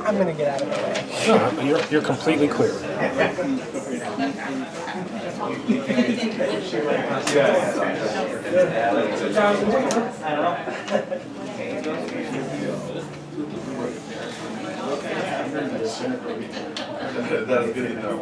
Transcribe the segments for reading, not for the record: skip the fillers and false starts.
I'm going to get out of the way. No, you're completely clear. That's good enough.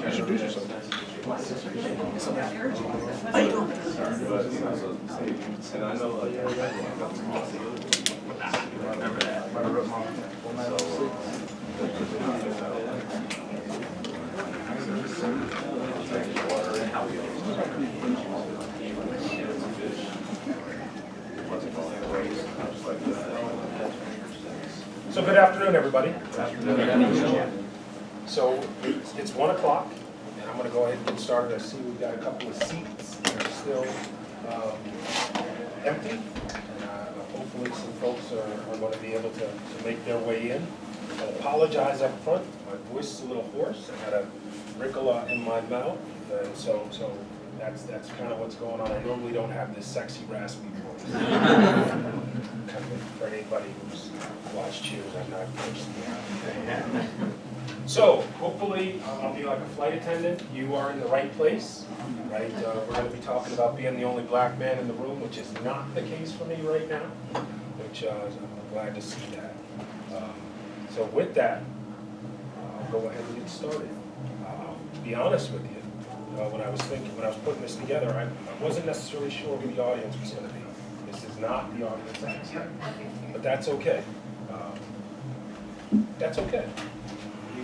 Introduce yourself. So good afternoon, everybody. So it's 1 o'clock, and I'm going to go ahead and get started. I see we've got a couple of seats that are still empty. And hopefully some folks are going to be able to make their way in. I apologize up front. My voice is a little hoarse. I had a wrinkle in my mouth, and so that's kind of what's going on. I normally don't have this sexy, raspy voice. For anybody who's watched Cheers, I'm not personally. So hopefully I'll be like a flight attendant. You are in the right place, right? We're going to be talking about being the only black man in the room, which is not the case for me right now, which I'm glad to see that. So with that, I'll go ahead and get started. To be honest with you, when I was putting this together, I wasn't necessarily sure who the audience was going to be. This is not the audience I expected, but that's okay. That's okay.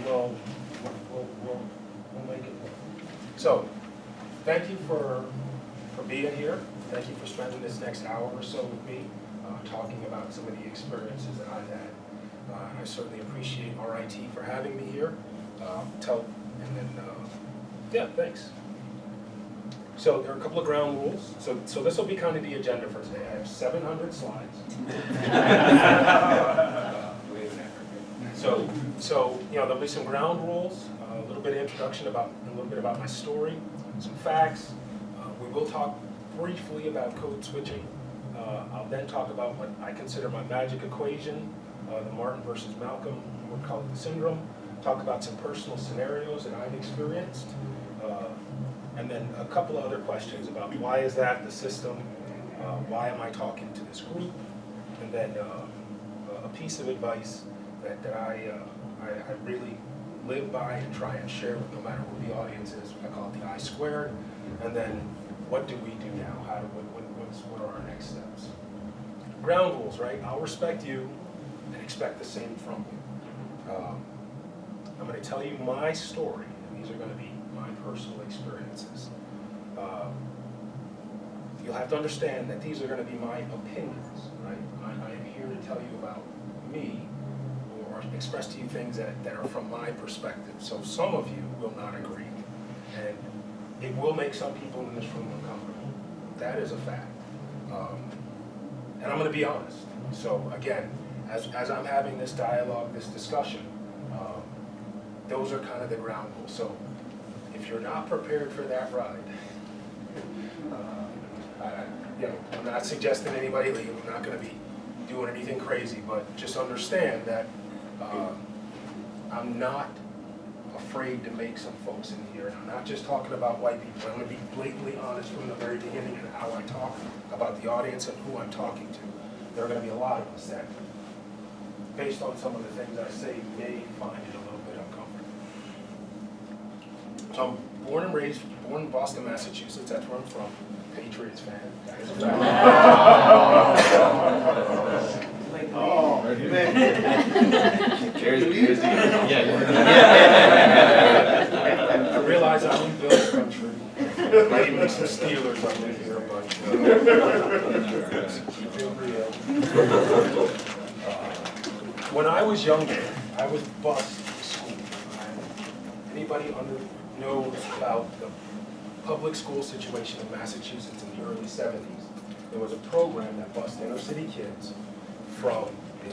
We'll make it work. So, thank you for being here. Thank you for spending this next hour or so with me, talking about some of the experiences that I've had. I certainly appreciate RIT for having me here. Yeah, thanks. So there are a couple of ground rules. So this will be kind of the agenda for today. I have 700 slides. So there'll be some ground rules, a little bit of introduction about a little bit about my story, some facts. We will talk briefly about code switching. I'll then talk about what I consider my magic equation, the Martin versus Malcolm, we'll call it the syndrome. Talk about some personal scenarios that I've experienced, and then a couple of other questions about why is that the system, why am I talking to this group, and then a piece of advice that I really live by and try and share with no matter who the audience is. I call it the I squared. And then what do we do now? What are our next steps? Ground rules, right? I'll respect you and expect the same from you. I'm going to tell you my story, and these are going to be my personal experiences. You'll have to understand that these are going to be my opinions, right? I am here to tell you about me, or express to you things that are from my perspective. So some of you will not agree, and it will make some people in this room uncomfortable. That is a fact. And I'm going to be honest. So again, as I'm having this dialogue, this discussion, those are kind of the ground rules. So if you're not prepared for that ride, I'm not suggesting anybody leave. I'm not going to be doing anything crazy, but just understand that I'm not afraid to make some folks in here. And I'm not just talking about white people. I'm going to be blatantly honest from the very beginning in how I talk about the audience and who I'm talking to. There are going to be a lot of us that, based on some of the things I say, may find it a little bit uncomfortable. So I'm born in Boston, Massachusetts. That's where I'm from. Patriots fan. That is a fact. Oh, man. Cheers. Yeah. be some Steelers up in here, but keep it real. When I was younger, I was bused to school. Anybody knows about the public school situation in Massachusetts in the early 70s? There was a program that bused inner city kids from,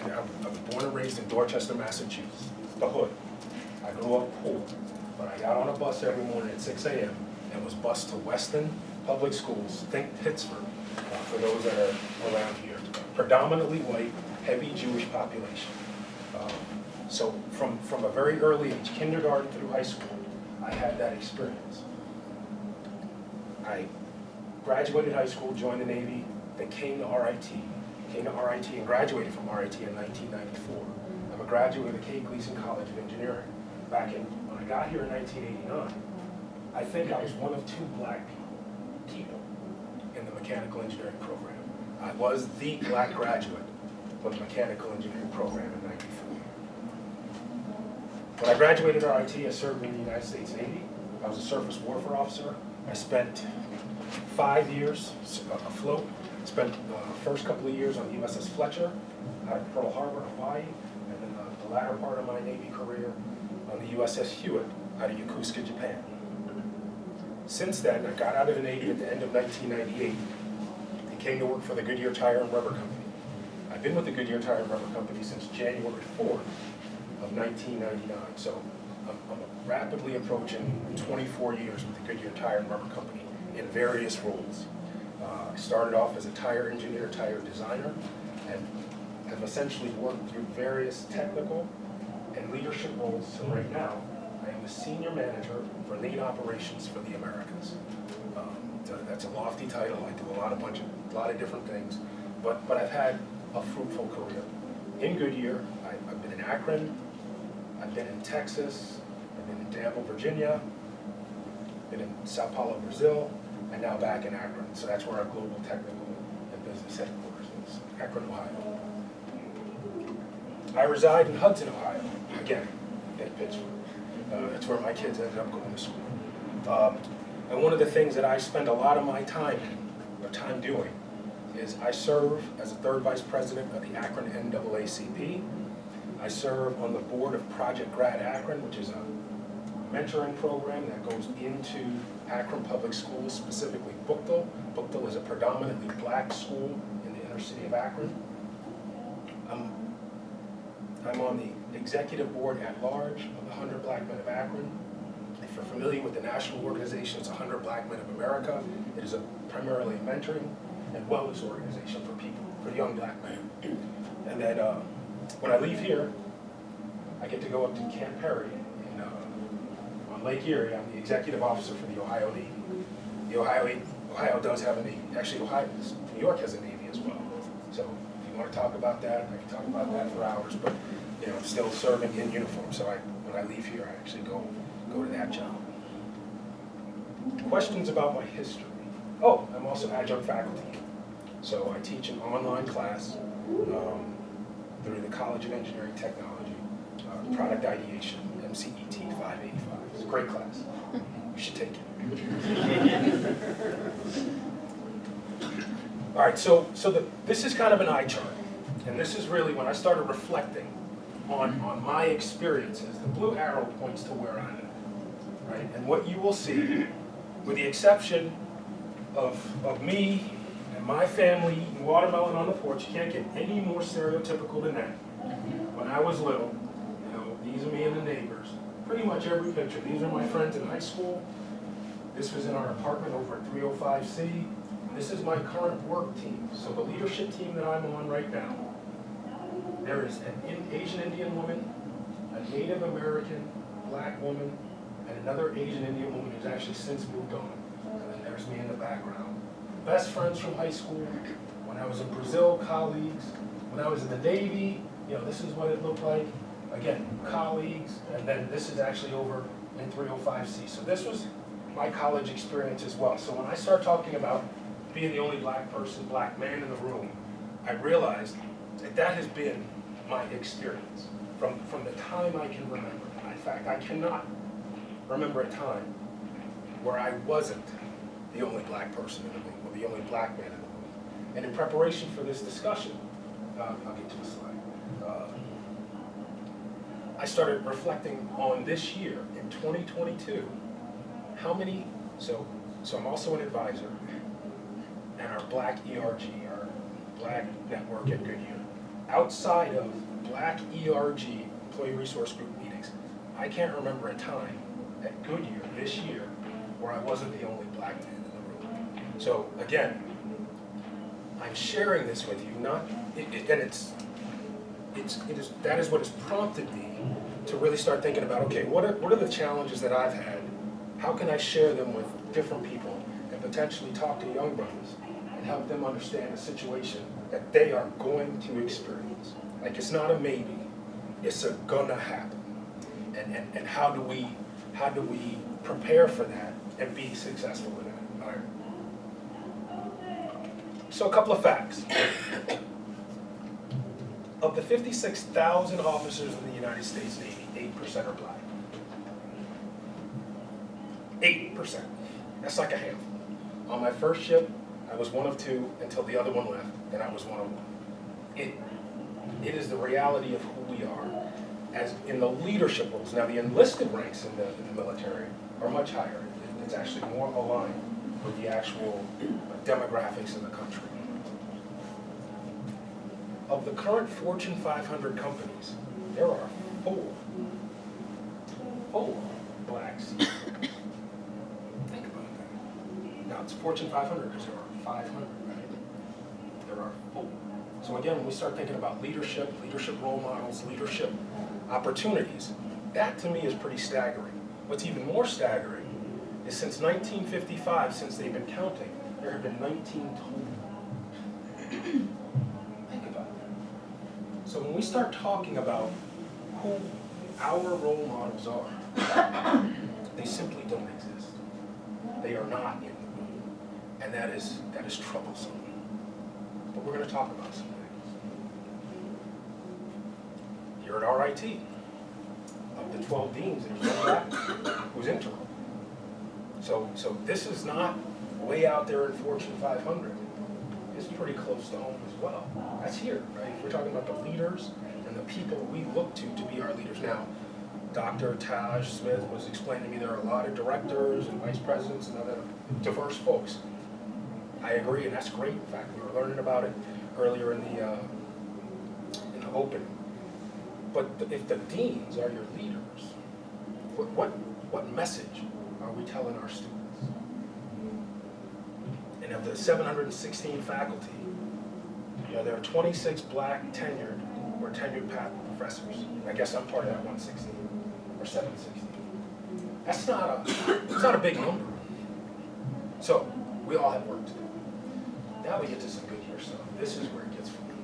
I was born and raised in Dorchester, Massachusetts, the hood. I grew up poor, but I got on a bus every morning at 6 a.m. and was bused to Weston Public Schools, think Pittsburgh, for those that are around here. Predominantly white, heavy Jewish population. So from a very early age, kindergarten through high school, I had that experience. I graduated high school, joined the Navy, then came to RIT and graduated from RIT in 1994. I'm a graduate of the Kate Gleason College of Engineering. When I got here in 1989, I think I was one of 2 black people in the mechanical engineering program. I was the black graduate of the mechanical engineering program in 94. When I graduated RIT, I served in the United States Navy. I was a surface warfare officer. I spent 5 years afloat. Spent the first couple of years on the USS Fletcher out of Pearl Harbor, Hawaii, and then the latter part of my Navy career on the USS Hewitt out of Yokosuka, Japan. Since then, I got out of the Navy at the end of 1998 and came to work for the Goodyear Tire and Rubber Company. I've been with the Goodyear Tire and Rubber Company since January 4th of 1999, so I'm rapidly approaching 24 years with the Goodyear Tire and Rubber Company in various roles. I started off as a tire engineer, tire designer, and have essentially worked through various technical and leadership roles. So right now, I am the senior manager for lean operations for the Americas. That's a lofty title. I do a lot of different things, but I've had a fruitful career. In Goodyear, I've been in Akron, I've been in Texas, I've been in Danville, Virginia, been in Sao Paulo, Brazil, and now back in Akron. So that's where our global technical and business headquarters is, Akron, Ohio. I reside in Hudson, Ohio, again, in Pittsburgh. That's where my kids ended up going to school. And one of the things that I spend a lot of my time doing is I serve as a 3rd Vice President of the Akron NAACP. I serve on the board of Project Grad Akron, which is a mentoring program that goes into Akron Public Schools, specifically Bookville. Bookville is a predominantly black school in the inner city of Akron. I'm on the executive board at large of the 100 Black Men of Akron. If you're familiar with the national organization, it's 100 Black Men of America. It is a primarily mentoring and wellness organization for people, for young black men. And then when I leave here, I get to go up to Camp Perry on Lake Erie. I'm the executive officer for the Ohio Navy. Ohio does have a Navy. Actually, New York has a Navy as well. So if you want to talk about that, I can talk about that for hours. But I'm still serving in uniform. So when I leave here, I actually go to that job. Questions about my history? Oh, I'm also adjunct faculty. So I teach an online class through the College of Engineering Technology, Product Ideation, MCET 585. It's a great class. You should take it. All right, so this is kind of an eye chart. And this is really when I started reflecting on my experiences. The blue arrow points to where I'm at, right? And what you will see, with the exception of me and my family eating watermelon on the porch, you can't get any more stereotypical than that. When I was little, these are me and the neighbors. Pretty much every picture. These are my friends in high school. This was in our apartment over at 305C. This is my current work team. So the leadership team that I'm on right now, there is an Asian Indian woman, a Native American black woman, and another Asian Indian woman who's actually since moved on. And then there's me in the background. Best friends from high school. When I was in Brazil, colleagues. When I was in the Navy, this is what it looked like. Again, colleagues, and then this is actually over in 305C. So this was my college experience as well. So when I start talking about being the only black person, black man in the room, I realized that has been my experience from the time I can remember. In fact, I cannot remember a time where I wasn't the only black person in the room, or the only black man in the room. And in preparation for this discussion, I'll get to the slide. I started reflecting on this year, in 2022, how many, so I'm also an advisor, and our Black ERG, our Black Network at Goodyear. Outside of Black ERG, Employee Resource Group meetings, I can't remember a time at Goodyear this year where I wasn't the only black man in the room. So again, I'm sharing this with you, that is what has prompted me to really start thinking about, okay, what are the challenges that I've had? How can I share them with different people and potentially talk to young brothers and help them understand the situation that they are going to experience? Like, it's not a maybe, it's a gonna happen. And how do we prepare for that and be successful in that? All right. So a couple of facts. Of the 56,000 officers in the United States Navy, 8% are black. 8%. That's like a handful. On my first ship, I was one of two until the other one left, and I was one of one. It is the reality of who we are as in the leadership roles. Now, the enlisted ranks in the military are much higher. It's actually more aligned with the actual demographics in the country. Of the current Fortune 500 companies, there are four black CEOs. Think about that. Now, it's Fortune 500 because there are 500, right? There are four. So again, when we start thinking about leadership role models, leadership opportunities, that to me is pretty staggering. What's even more staggering is since 1955, since they've been counting, there have been 19 total. Think about that. So when we start talking about who our role models are, they simply don't exist. They are not in the room. And that is troublesome. But we're going to talk about some things. Here at RIT, of the 12 deans, there's one black who's integral. So this is not way out there in Fortune 500. It's pretty close to home as well. That's here, right? We're talking about the leaders and the people we look to be our leaders. Now, Dr. Taj Smith was explaining to me there are a lot of directors and vice presidents and other diverse folks. I agree, and that's great. In fact, we were learning about it earlier in the opening. But if the deans are your leaders, what message are we telling our students? And of the 716 faculty, there are 26 black tenured or tenured path professors. I guess I'm part of that 116 or 716. That's not a big number. So we all have work to do. Now we get to some Goodyear stuff. This is where it gets fun.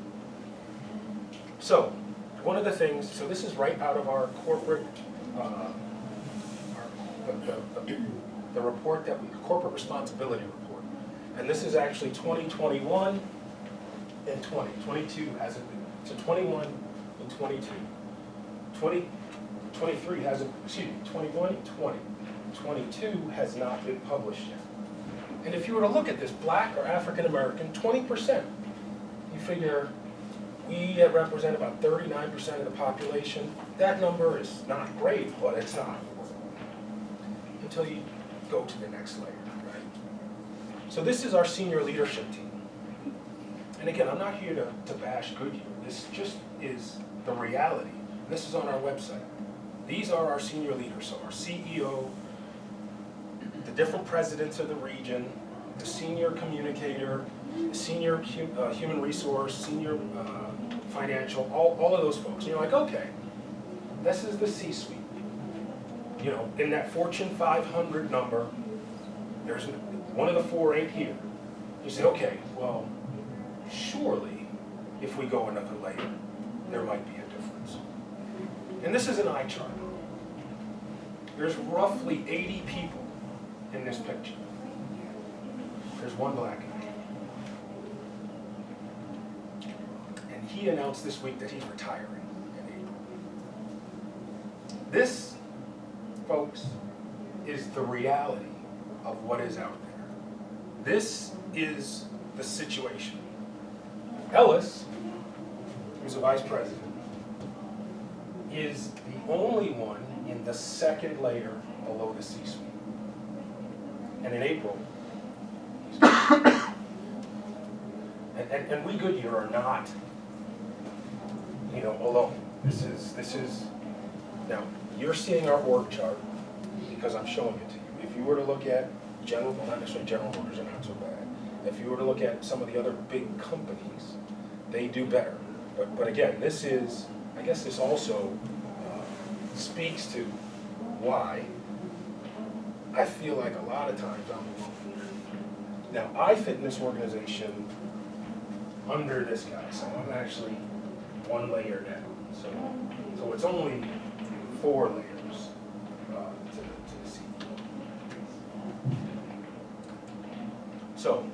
So one of the things, so this is right out of our corporate, the report that corporate responsibility report. And this is actually 2021 and 20. 22 hasn't been, so 21 and 22. 23 hasn't, 21, 20. 22 has not been published yet. And if you were to look at this, black or African American, 20%, you figure we represent about 39% of the population. That number is not great, but it's not horrible. Until you go to the next layer, right? So this is our senior leadership team. And again, I'm not here to bash Goodyear. This just is the reality. This is on our website. These are our senior leaders, so our CEO, the different presidents of the region, the senior communicator, the senior human resource, senior financial, all of those folks. And you're like, okay, this is the C-suite. In that Fortune 500 number, there's one of the four ain't here. You say, okay, well, surely if we go another layer, there might be a difference. And this is an eye chart. There's roughly 80 people in this picture. There's one black guy. And he announced this week that he's retiring in April. This, folks, is the reality of what is out there. this is the situation. Ellis, who's a vice president, is the only one in the second layer below the C-suite. And in April, he's gone. And we Goodyear are not, alone. This is, now, you're seeing our org chart because I'm showing it to you. If you were to look at well, not necessarily General Motors are not so bad. If you were to look at some of the other big companies, they do better. But again, this is, I guess this also speaks to why I feel like a lot of times I'm alone. Now, I fit in this organization under this guy, so I'm actually one layer down. So it's only 4 layers to the CEO. So,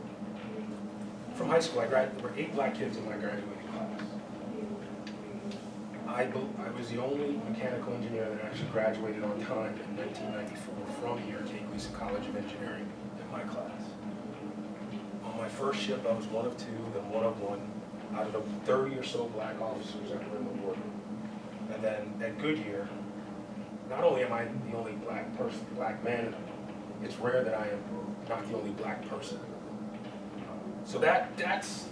from high school, there were 8 black kids in my graduating class. I was the only mechanical engineer that actually graduated on time in 1994 from here at Kate Gleason College of Engineering in my class. On my first ship, I was one of 2, then one of 1 out of the 30 or so black officers that were in the wardroom. And then at Goodyear, not only am I the only black man, it's rare that I am not the only black person. So that's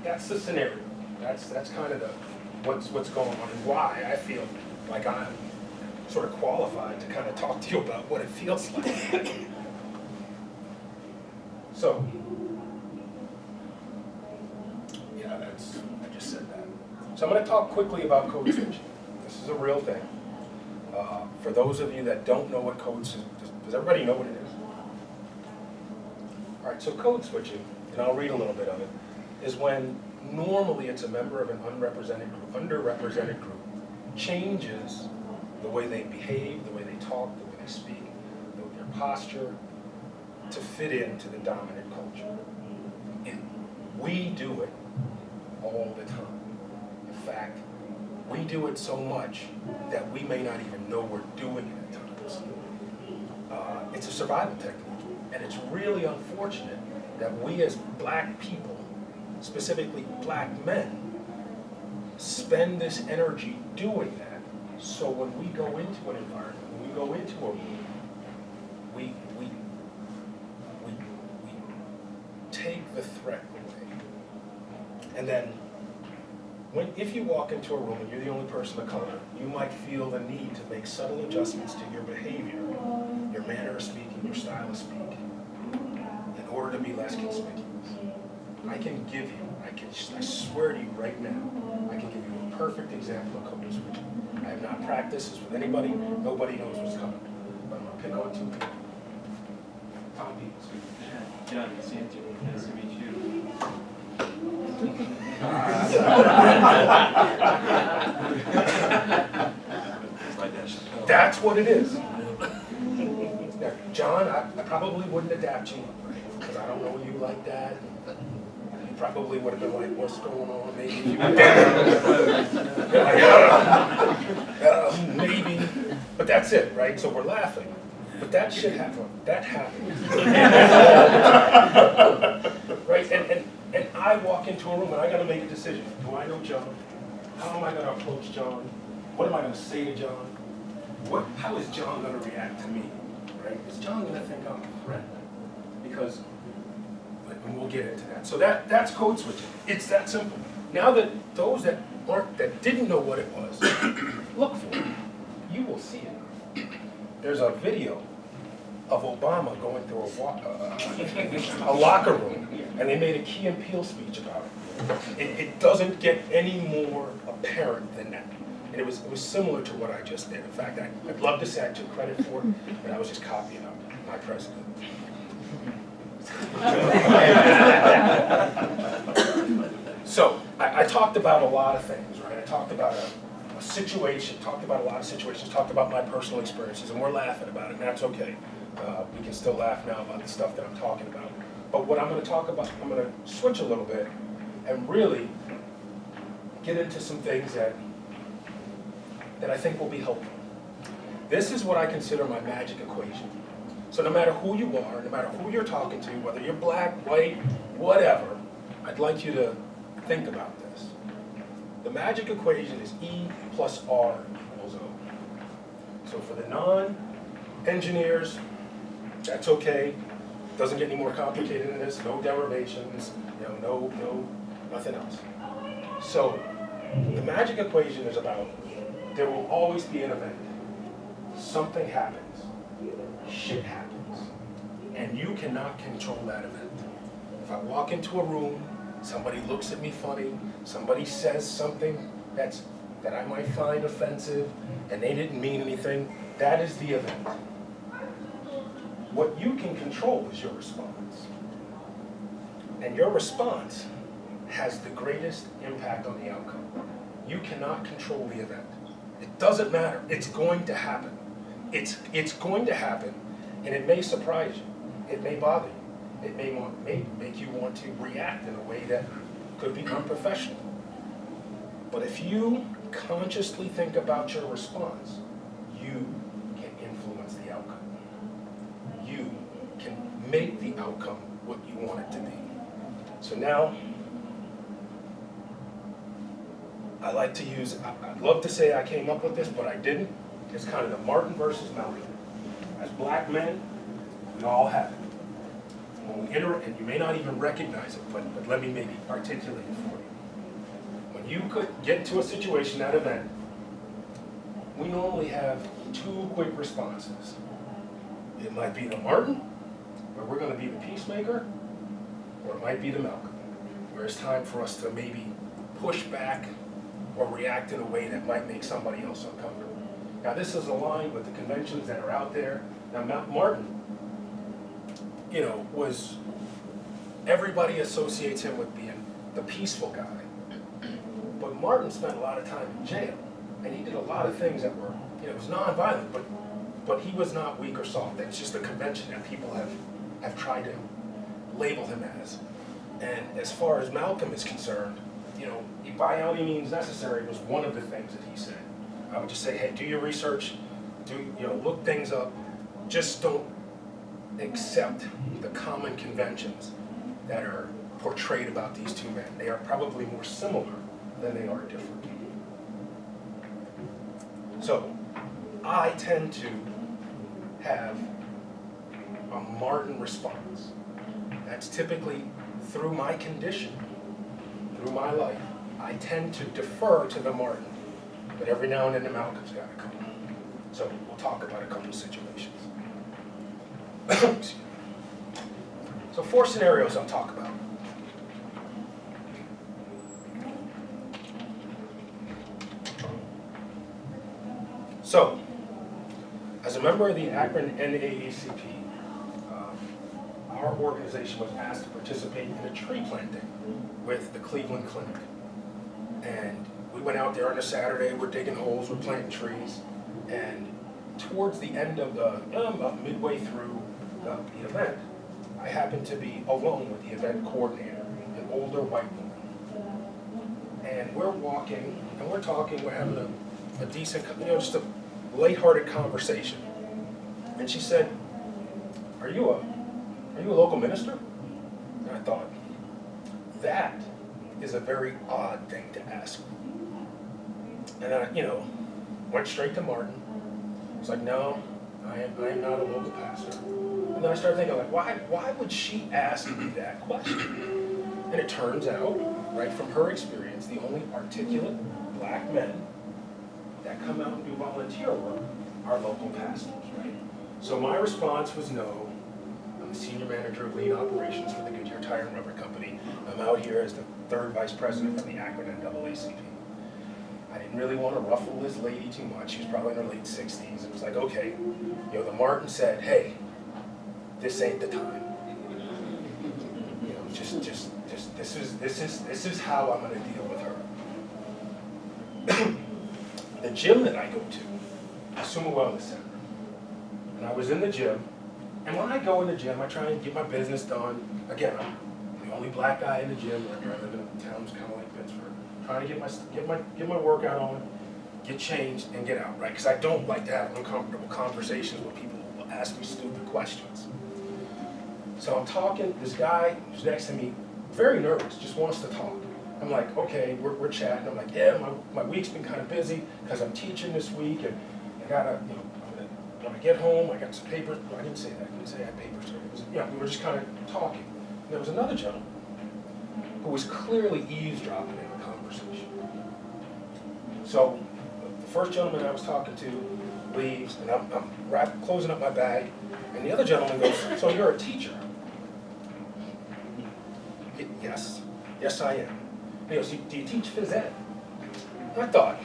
the scenario. That's kind of what's going on and why I feel like I'm sort of qualified to kind of talk to you about what it feels like. So, yeah, I just said that. So I'm going to talk quickly about code switching. This is a real thing. For those of you that don't know what code switching is, does everybody know what it is? All right, so code switching, and I'll read a little bit of it, is when normally it's a member of an underrepresented group, changes the way they behave, the way they talk, the way they speak, their posture, to fit into the dominant culture. And we do it all the time. In fact, we do it so much that we may not even know we're doing it at times. It's a survival technique, and it's really unfortunate that we as black people, specifically black men, spend this energy doing that. So when we go into an environment, when we go into a room, we take the threat away. And then, if you walk into a room and you're the only person of color, you might feel the need to make subtle adjustments to your behavior, your manner of speaking, your style of speaking, in order to be less conspicuous. I swear to you right now, I can give you a perfect example of code switching. I have not practiced this with anybody. Nobody knows what's coming. But I'm going to pick on 2 people. Tom Peoples. John, nice to meet you. That's what it is. Now, John, I probably wouldn't adapt you because I don't know you like that. You probably would have been like, what's going on? Maybe if you maybe. But that's it, right? So we're laughing. But that shit happened. That happened. Right? And I walk into a room and I got to make a decision. Do I know John? How am I going to approach John? What am I going to say to John? How is John going to react to me? Right? Is John going to think I'm a threat? Because, and we'll get into that. So that's code switching. It's that simple. Now that those that didn't know what it was, look for it. You will see it. There's a video of Obama going through a locker room, and they made a Key and Peele speech about it. It doesn't get any more apparent than that. And it was similar to what I just did. In fact, I'd love to say I took credit for it, but I was just copying out my president. So I talked about a lot of things, right? I talked about a situation, talked about a lot of situations, talked about my personal experiences, and we're laughing about it, and that's okay. We can still laugh now about the stuff that I'm talking about. But what I'm going to talk about, I'm going to switch a little bit and really get into some things that I think will be helpful. This is what I consider my magic equation. So no matter who you are, no matter who you're talking to, whether you're black, white, whatever, I'd like you to think about this. The magic equation is E plus R equals O. So for the non-engineers, that's okay. Doesn't get any more complicated than this. No derivations, no, nothing else. So the magic equation is about there will always be an event. Something happens. Shit happens. And you cannot control that event. If I walk into a room, somebody looks at me funny, somebody says something that I might find offensive, and they didn't mean anything, that is the event. What you can control is your response. And your response has the greatest impact on the outcome. You cannot control the event. It doesn't matter. It's going to happen. It's going to happen, and it may surprise you. It may bother you. It may make you want to react in a way that could be unprofessional. But if you consciously think about your response, you can influence the outcome. You can make the outcome what you want it to be. So now, I like to use, I'd love to say I came up with this, but I didn't. It's kind of the Martin versus Malcolm. As black men, we all have it. When we enter, and you may not even recognize it, but let me maybe articulate it for you. When you could get into a situation, that event, we normally have two quick responses. It might be the Martin, where we're going to be the peacemaker, or it might be the Malcolm, where it's time for us to maybe push back or react in a way that might make somebody else uncomfortable. Now this is aligned with the conventions that are out there. Now Martin, was, everybody associates him with being the peaceful guy. But Martin spent a lot of time in jail, and he did a lot of things that were, it was nonviolent, but he was not weak or soft. It's just a convention that people have tried to label him as. And as far as Malcolm is concerned, by any means necessary was one of the things that he said. I would just say, hey, do your research, look things up. Just don't accept the common conventions that are portrayed about these two men. They are probably more similar than they are different. So, I tend to have a Martin response. That's typically through my condition, through my life. I tend to defer to the Martin, but every now and then the Malcolm's got to come. So we'll talk about a couple of situations. So 4 scenarios I'll talk about. So, as a member of the Akron NAACP, our organization was asked to participate in a tree planting with the Cleveland Clinic. And we went out there on a Saturday, we're digging holes, we're planting trees, and towards the end of about midway through the event, I happened to be alone with the event coordinator, an older white woman. And we're walking, and we're talking, we're having a decent, just a lighthearted conversation. And she said, are you a local minister? And I thought, that is a very odd thing to ask. And I, went straight to Martin. I was like, no, I am not a local pastor. And then I started thinking, like, why would she ask me that question? And it turns out, right from her experience, the only articulate black men that come out and do volunteer work are local pastors, right? So my response was no. I'm the senior manager of lead operations for the Goodyear Tire and Rubber Company. I'm out here as the 3rd vice president for the Akron NAACP. I didn't really want to ruffle this lady too much. She was probably in her late 60s. It was like, okay, the Martin said, hey, this ain't the time. This is how I'm going to deal with her. The gym that I go to, Sumo Wellness Center, and I was in the gym, and when I go in the gym, I try and get my business done. Again, I'm the only black guy in the gym. I live in a town kind of like Pittsburgh. Trying to get my workout on, get changed, and get out, right? Because I don't like to have uncomfortable conversations with people who ask me stupid questions. So I'm talking, this guy who's next to me, very nervous, just wants to talk. I'm like, okay, we're chatting. I'm like, yeah, my week's been kind of busy because I'm teaching this week, and I gotta, you know, when I get home, I got some papers. No, I didn't say that. I didn't say I had papers. It was, yeah, we were just kind of talking. And there was another gentleman who was clearly eavesdropping in the conversation. So the first gentleman I was talking to leaves, and I'm closing up my bag, and the other gentleman goes, so you're a teacher? Yes I am. And he goes, do you teach phys ed? And I thought,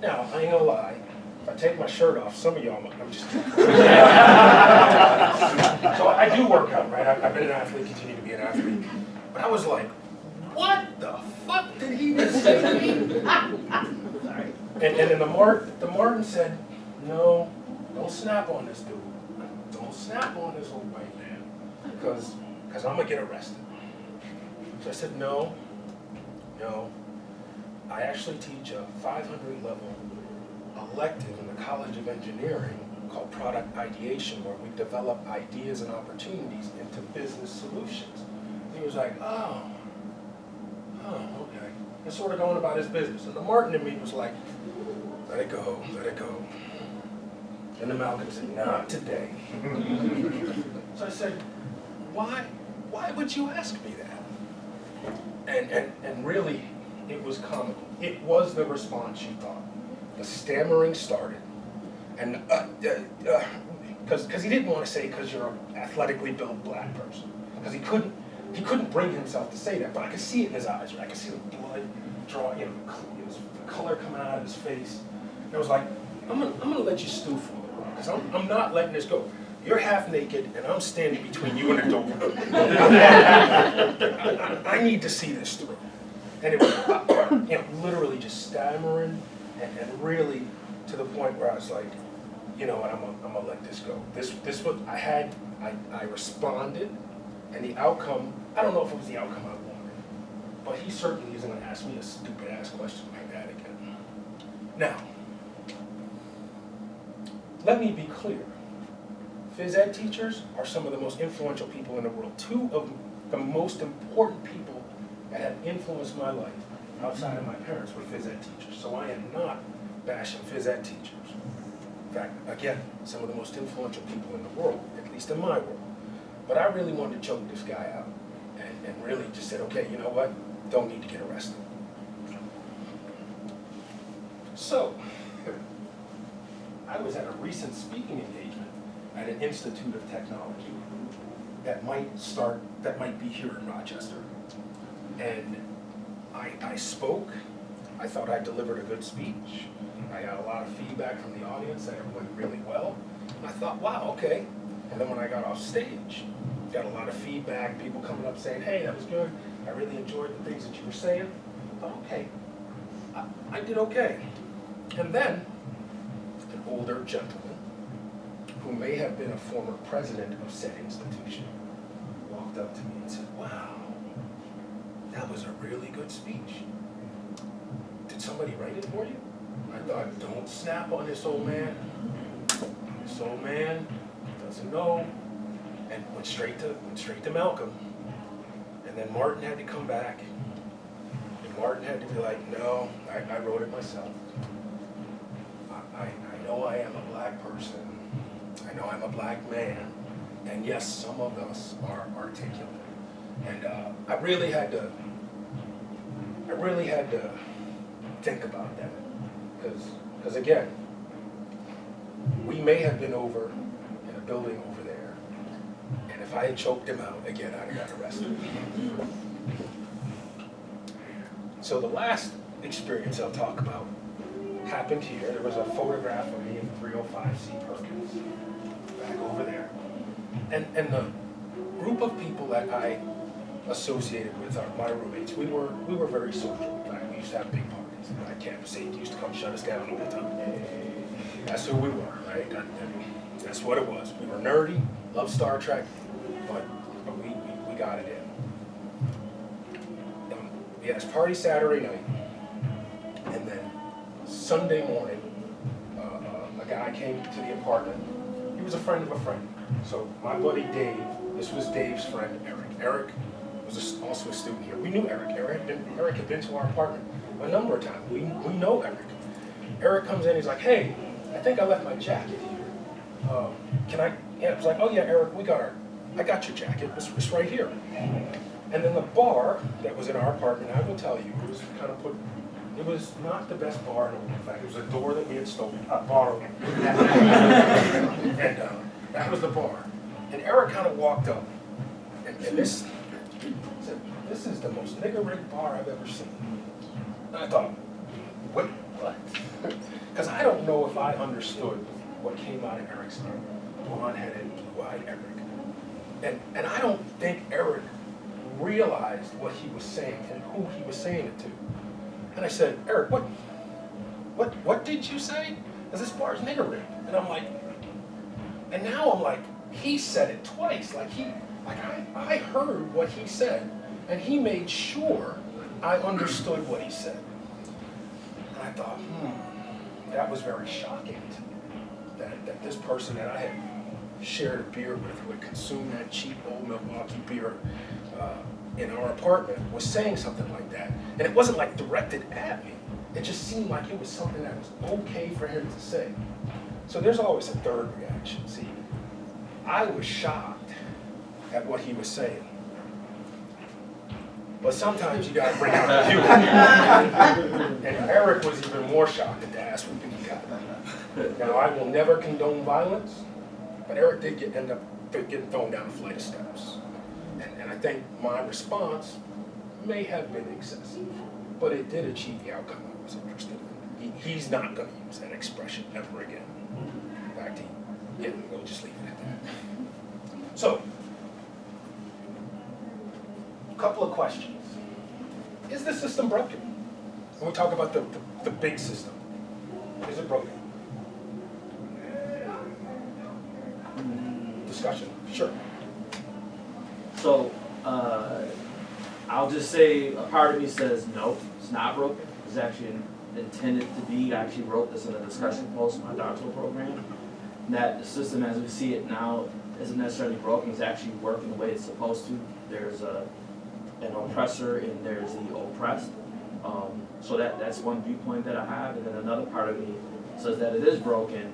now, I ain't gonna lie, if I take my shirt off, some of y'all, I'm just kidding. So I do work out, right? I've been an athlete, continue to be an athlete. But I was like, what the fuck did he just say to me? And then the Martin said, no, don't snap on this dude. Don't snap on this old white man, because I'm gonna get arrested. So I said, no. I actually teach a 500 level elective in the College of Engineering called Product Ideation, where we develop ideas and opportunities into business solutions. And he was like, oh, okay. And sort of going about his business. And the Martin in me was like, let it go. And the Malcolm said, not today. So I said, why would you ask me that? And really, it was comical. It was the response you thought. The stammering started, and because he didn't want to say because you're an athletically built black person, because he couldn't bring himself to say that, but I could see it in his eyes, right? I could see the blood draw, you know, the color coming out of his face. And I was like, I'm gonna let you stew for a little while, because I'm not letting this go. You're half naked, and I'm standing between you and the door. I need to see this through. And it was, you know, literally just stammering, and really to the point where I was like, you know what, I'm gonna let this go. This what I had, I responded, and the outcome, I don't know if it was the outcome I wanted, but he certainly isn't gonna ask me a stupid ass question like that again. Now, let me be clear. Phys ed teachers are some of the most influential people in the world. Two of the most important people that have influenced my life outside of my parents were phys ed teachers. So I am not bashing phys ed teachers. In fact, again, some of the most influential people in the world, at least in my world. But I really wanted to choke this guy out and really just said, okay, you know what? Don't need to get arrested. So, I was at a recent speaking engagement at an Institute of Technology that might be here in Rochester. And I spoke. I thought I delivered a good speech. I got a lot of feedback from the audience that it went really well. And I thought, wow, okay. And then when I got off stage, got a lot of feedback, people coming up saying, hey, that was good. I really enjoyed the things that you were saying. I thought, okay, I did okay. And then an older gentleman, who may have been a former president of said institution, walked up to me and said, wow, that was a really good speech. Did somebody write it for you? I thought, don't snap on this old man. This old man doesn't know. And went straight to Malcolm. And then Martin had to come back. And Martin had to be like, no, I wrote it myself. I know I am a black person. I know I'm a black man, and yes, some of us are articulate. And I really had to think about that, because again, we may have been over in a building over there, and if I had choked him out, again, I'd have got arrested. So the last experience I'll talk about happened here. There was a photograph of me in 305C Perkins, back over there. And the group of people that I associated with are my roommates. We were very social. In fact, we used to have big parties at campus. They used to come shut us down all the time. That's who we were, right? That's what it was. We were nerdy, loved Star Trek, but we got it in. We had this party Saturday night, and then Sunday morning, a guy came to the apartment. He was a friend of a friend. So my buddy Dave, this was Dave's friend, Eric. Eric was also a student here. We knew Eric. Eric had been to our apartment a number of times. We know Eric. Eric comes in, he's like, hey, I think I left my jacket here. Can I? Yeah, I was like, oh yeah, Eric, I got your jacket. It's right here. And then the bar that was in our apartment, I will tell you, it was kind of it was not the best bar in the world. In fact, it was a door that we had borrowed. And that was the bar. And Eric kind of walked up, and this said, this is the most nigger-rigged bar I've ever seen. And I thought, what? Because I don't know if I understood what came out of Eric's mouth. Blonde-headed, blue-eyed Eric. And I don't think Eric realized what he was saying and who he was saying it to. And I said, Eric, what did you say? Because this bar is nigger rigged. And I'm like, and now I'm like, he said it twice. I heard what he said, and he made sure I understood what he said. And I thought, that was very shocking to me. That this person that I had shared a beer with, who had consumed that cheap old Milwaukee beer in our apartment, was saying something like that. And it wasn't like directed at me. It just seemed like it was something that was okay for him to say. So there's always a third reaction. See, I was shocked at what he was saying. But sometimes you gotta bring out the humor. And Eric was even more shocked at the ass whooping he got. Now, I will never condone violence, but Eric did end up getting thrown down a flight of steps. And I think my response may have been excessive, but it did achieve the outcome I was interested in. He's not going to use that expression ever again. In fact, we'll just leave it at that. So, a couple of questions. Is the system broken? When we talk about the big system, is it broken? Discussion, sure. So, I'll just say a part of me says no, it's not broken. It's actually intended to be. I actually wrote this in a discussion post in my doctoral program. That the system as we see it now isn't necessarily broken, it's actually working the way it's supposed to. There's an oppressor and there's the oppressed. So that's one viewpoint that I have. And then another part of me says that it is broken,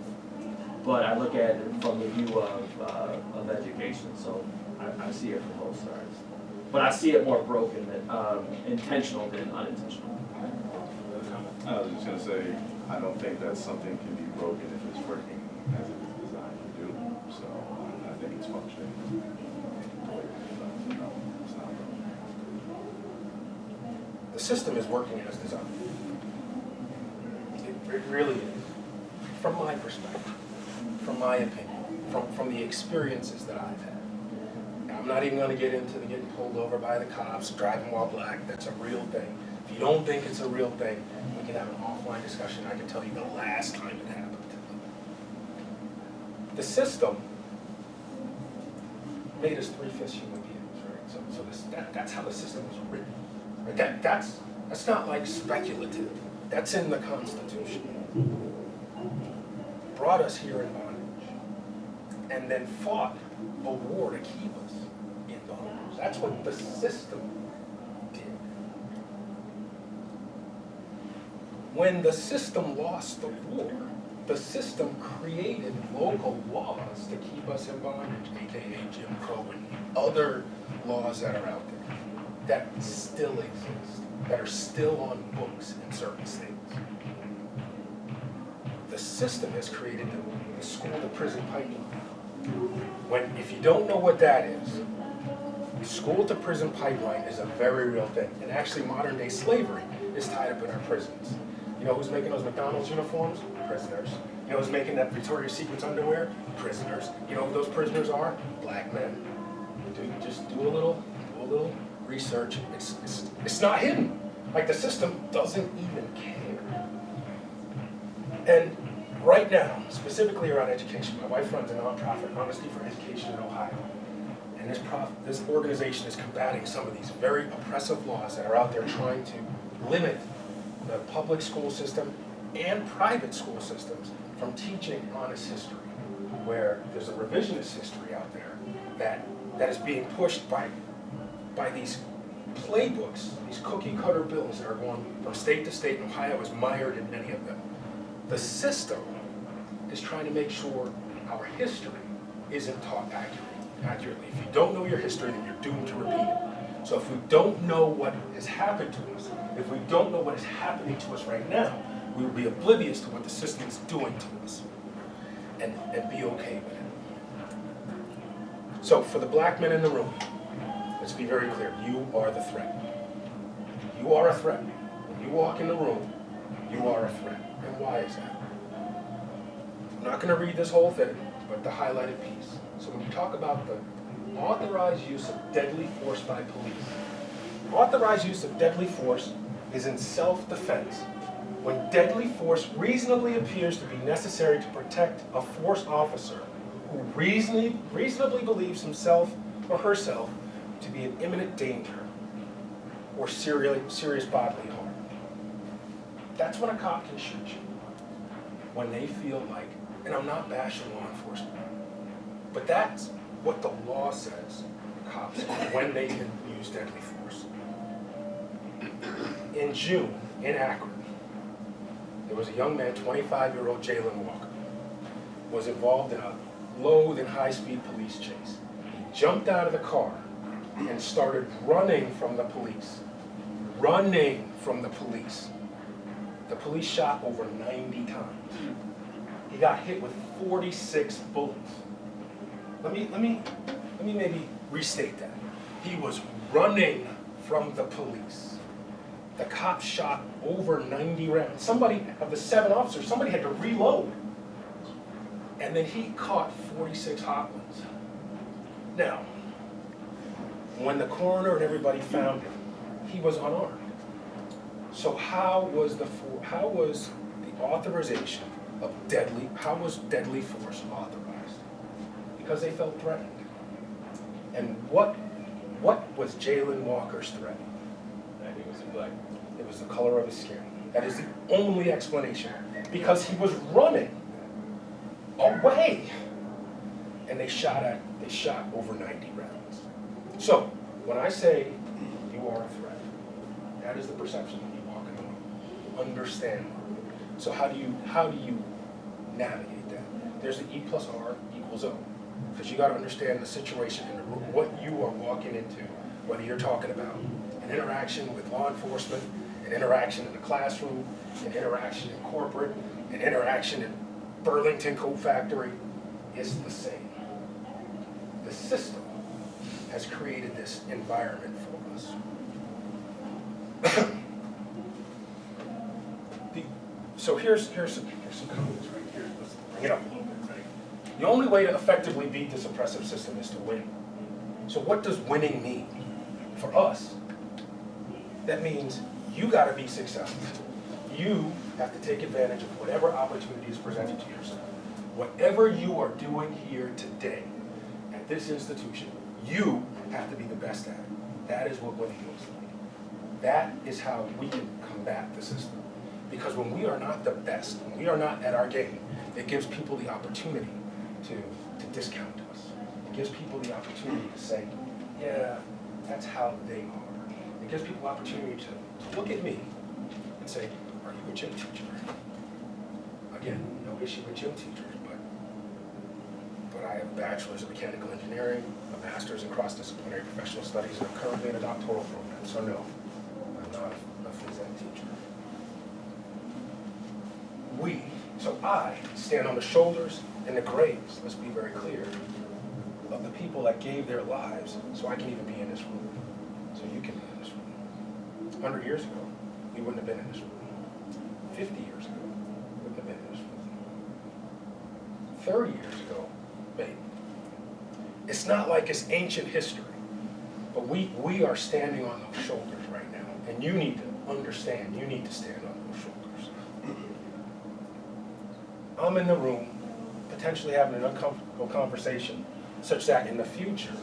but I look at it from the view of education. So I see it from both sides. But I see it more broken than intentional than unintentional. I was just gonna say, I don't think that something can be broken if it's working as it is designed to do. So I think it's functioning. No, it's not broken. The system is working as designed. It really is. From my perspective, from my opinion, from the experiences that I've had. Now, I'm not even going to get into the getting pulled over by the cops, driving while black. That's a real thing. If you don't think it's a real thing, we can have an offline discussion. I can tell you the last time it happened. The system made us 3/5 human beings, right? So that's how the system was written. Right? That's not like speculative. That's in the Constitution. Brought us here in bondage, and then fought a war to keep us in bondage. That's what the system did. When the system lost the war, the system created local laws to keep us in bondage, aka Jim Crow and other laws that are out there that still exist, that are still on books in certain states. The system has created the school-to-prison pipeline. If you don't know what that is, school-to-prison pipeline is a very real thing. And actually, modern-day slavery is tied up in our prisons. You know who's making those McDonald's uniforms? Prisoners. You know who's making that Victoria's Secret underwear? Prisoners. You know who those prisoners are? Black men. Just do a little research. It's not hidden. Like, the system doesn't even care. And right now, specifically around education, my wife runs a nonprofit, Honesty for Education in Ohio. And this organization is combating some of these very oppressive laws that are out there trying to limit the public school system and private school systems from teaching honest history, where there's a revisionist history out there that is being pushed by these playbooks, these cookie cutter bills that are going from state to state, and Ohio is mired in many of them. The system is trying to make sure our history isn't taught accurately. If you don't know your history, then you're doomed to repeat it. So if we don't know what has happened to us, if we don't know what is happening to us right now, we will be oblivious to what the system is doing to us and be okay with it. So for the black men in the room, let's be very clear, you are the threat. You are a threat. When you walk in the room, you are a threat. And why is that? I'm not going to read this whole thing, but the highlighted piece. So when you talk about the authorized use of deadly force by police, authorized use of deadly force is in self-defense when deadly force reasonably appears to be necessary to protect a force officer who reasonably believes himself or herself to be in imminent danger or serious bodily harm. That's when a cop can shoot you. When they feel like, and I'm not bashing law enforcement, but that's what the law says cops when they can use deadly force. In June, in Akron, there was a young man, 25-year-old Jalen Walker, was involved in a low and high-speed police chase. He jumped out of the car and started running from the police. Running from the police. The police shot over 90 times. He got hit with 46 bullets. Let me maybe restate that. He was running from the police. The cops shot over 90 rounds. Somebody, of the 7 officers, somebody had to reload. And then he caught 46 hot ones. Now, when the coroner and everybody found him, he was unarmed. So how was the authorization of deadly force authorized? Because they felt threatened. And what was Jalen Walker's threat? He was black. It was the color of his skin. That is the only explanation. Because he was running away. And they shot over 90 rounds. So, when I say you are a threat, that is the perception when you walk in the room. Understand. So how do you navigate that? There's the E+R=O. Because you got to understand the situation in the room, what you are walking into, whether you're talking about an interaction with law enforcement, an interaction in the classroom, an interaction in corporate, an interaction in Burlington Coat Factory, it's the same. The system has created this environment for us. So here's some comments right here. Let's bring it up a little bit, right? The only way to effectively beat this oppressive system is to win. So what does winning mean? For us, that means you got to be successful. You have to take advantage of whatever opportunity is presented to yourself. Whatever you are doing here today at this institution, you have to be the best at it. That is what winning looks like. That is how we can combat the system. Because when we are not the best, when we are not at our game, it gives people the opportunity to discount us. It gives people the opportunity to say, yeah, that's how they are. It gives people the opportunity to look at me and say, are you a gym teacher? Again, no issue with gym teachers, but I have a bachelor's in mechanical engineering, a master's in cross-disciplinary professional studies, and I'm currently in a doctoral program, so no, I'm not a phys ed teacher. I stand on the shoulders and the graves, let's be very clear, of the people that gave their lives so I can even be in this room, so you can be in this room. 100 years ago, we wouldn't have been in this room. 50 years ago, we wouldn't have been in this room. 30 years ago, maybe. It's not like it's ancient history, but we are standing on those shoulders right now, and you need to understand, you need to stand on those shoulders. I'm in the room, potentially having an uncomfortable conversation, such that in the future,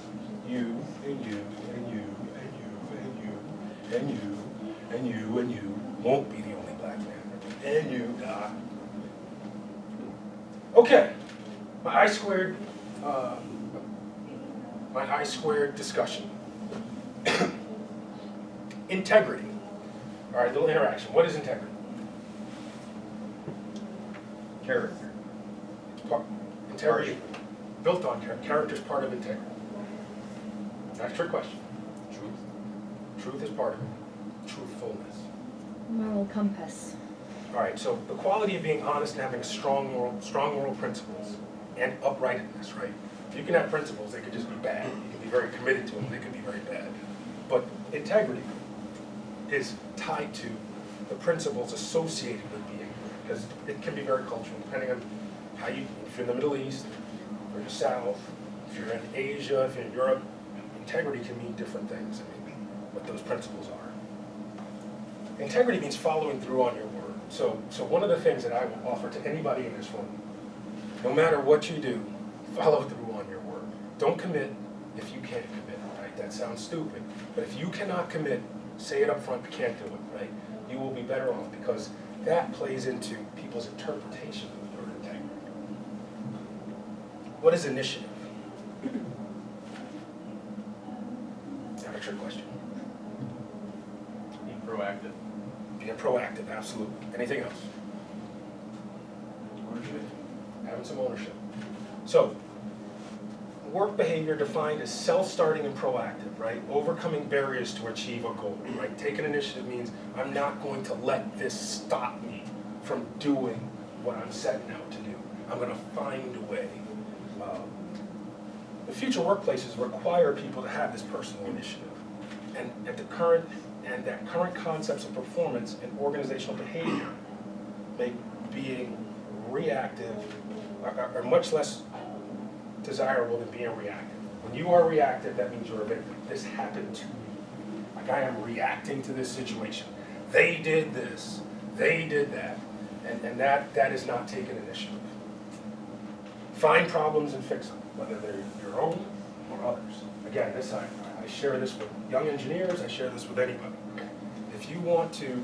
you, and you, and you, and you, and you, and you, and you, and you won't be the only black man. And you, Doc. Okay, my I-squared discussion. Integrity. All right, little interaction. What is integrity? Character. Integrity, built on character is part of integrity. That's a trick question. Truth is part of it. Truthfulness. Moral compass. All right, so the quality of being honest and having strong moral principles and uprightness, right? You can have principles, they could just be bad. You can be very committed to them, they could be very bad. But integrity is tied to the principles associated with being, because it can be very cultural, depending on how you, if you're in the Middle East, or the South, if you're in Asia, if you're in Europe, integrity can mean different things, what those principles are. Integrity means following through on your word. So one of the things that I will offer to anybody in this room, no matter what you do, follow through on your word. Don't commit if you can't commit, right? That sounds stupid. But if you cannot commit, say it up front, you can't do it, right? You will be better off, because that plays into people's interpretation of your integrity. What is initiative? Not a trick question. Be proactive. Being proactive, absolutely. Anything else? Ownership. Having some ownership. So, work behavior defined as self-starting and proactive, right? Overcoming barriers to achieve a goal, right? Taking initiative means I'm not going to let this stop me from doing what I'm setting out to do. I'm going to find a way. The future workplaces require people to have this personal initiative. And that current concepts of performance and organizational behavior make being reactive are much less desirable than being reactive. When you are reactive, that means you're a victim. This happened to me. Like, I am reacting to this situation. They did this. They did that. And that is not taking initiative. Find problems and fix them, whether they're your own or others. Again, I share this with young engineers, I share this with anybody. If you want to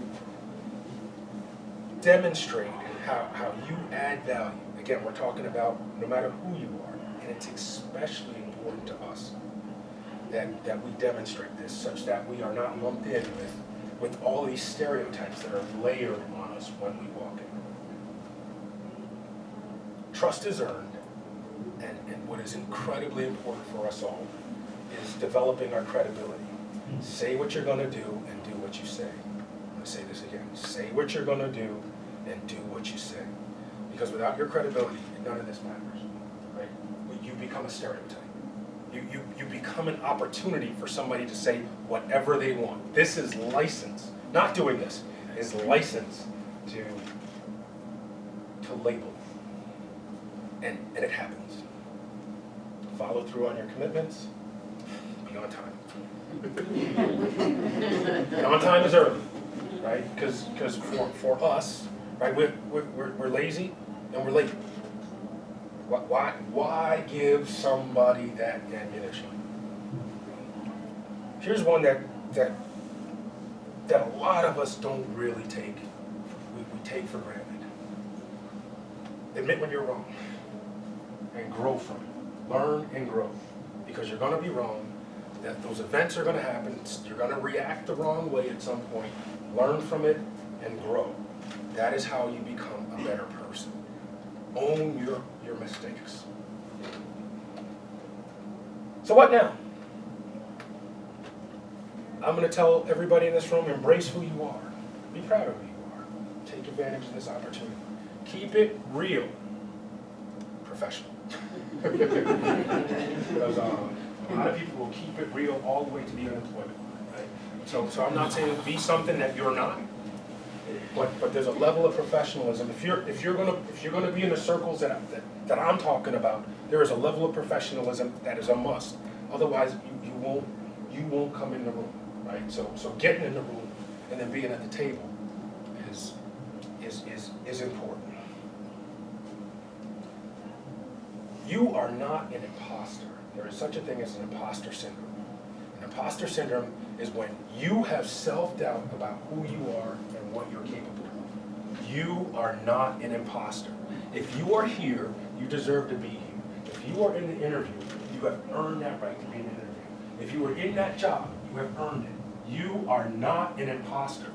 demonstrate how you add value, again, we're talking about no matter who you are, and it's especially important to us that we demonstrate this such that we are not lumped in with all these stereotypes that are layered on us when we walk in. Trust is earned, and what is incredibly important for us all is developing our credibility. Say what you're going to do and do what you say. I'm going to say this again. Say what you're going to do and do what you say. Because without your credibility, none of this matters. Right? You become a stereotype. You become an opportunity for somebody to say whatever they want. This is license. Not doing this is license to label. And it happens. Follow through on your commitments. Be on time. And on time is early, right? Because for us, right, we're lazy and we're late. Why give somebody that ammunition? Here's one that a lot of us don't really take. We take for granted. Admit when you're wrong and grow from it. Learn and grow, because you're going to be wrong. That those events are going to happen. You're going to react the wrong way at some point. Learn from it and grow. That is how you become a better person. Own your mistakes. So what now? I'm going to tell everybody in this room, embrace who you are. Be proud of who you are. Take advantage of this opportunity. Keep it real. Professional. Because a lot of people will keep it real all the way to the unemployment line, right? So I'm not saying be something that you're not, but there's a level of professionalism. If you're gonna be in the circles that I'm talking about, there is a level of professionalism that is a must. Otherwise, you won't come in the room, right? So getting in the room and then being at the table is important. You are not an imposter. There is such a thing as an imposter syndrome. An imposter syndrome is when you have self-doubt about who you are and what you're capable of. You are not an imposter. If you are here, you deserve to be here. If you are in the interview, you have earned that right to be in the interview. If you are in that job, you have earned it. You are not an imposter.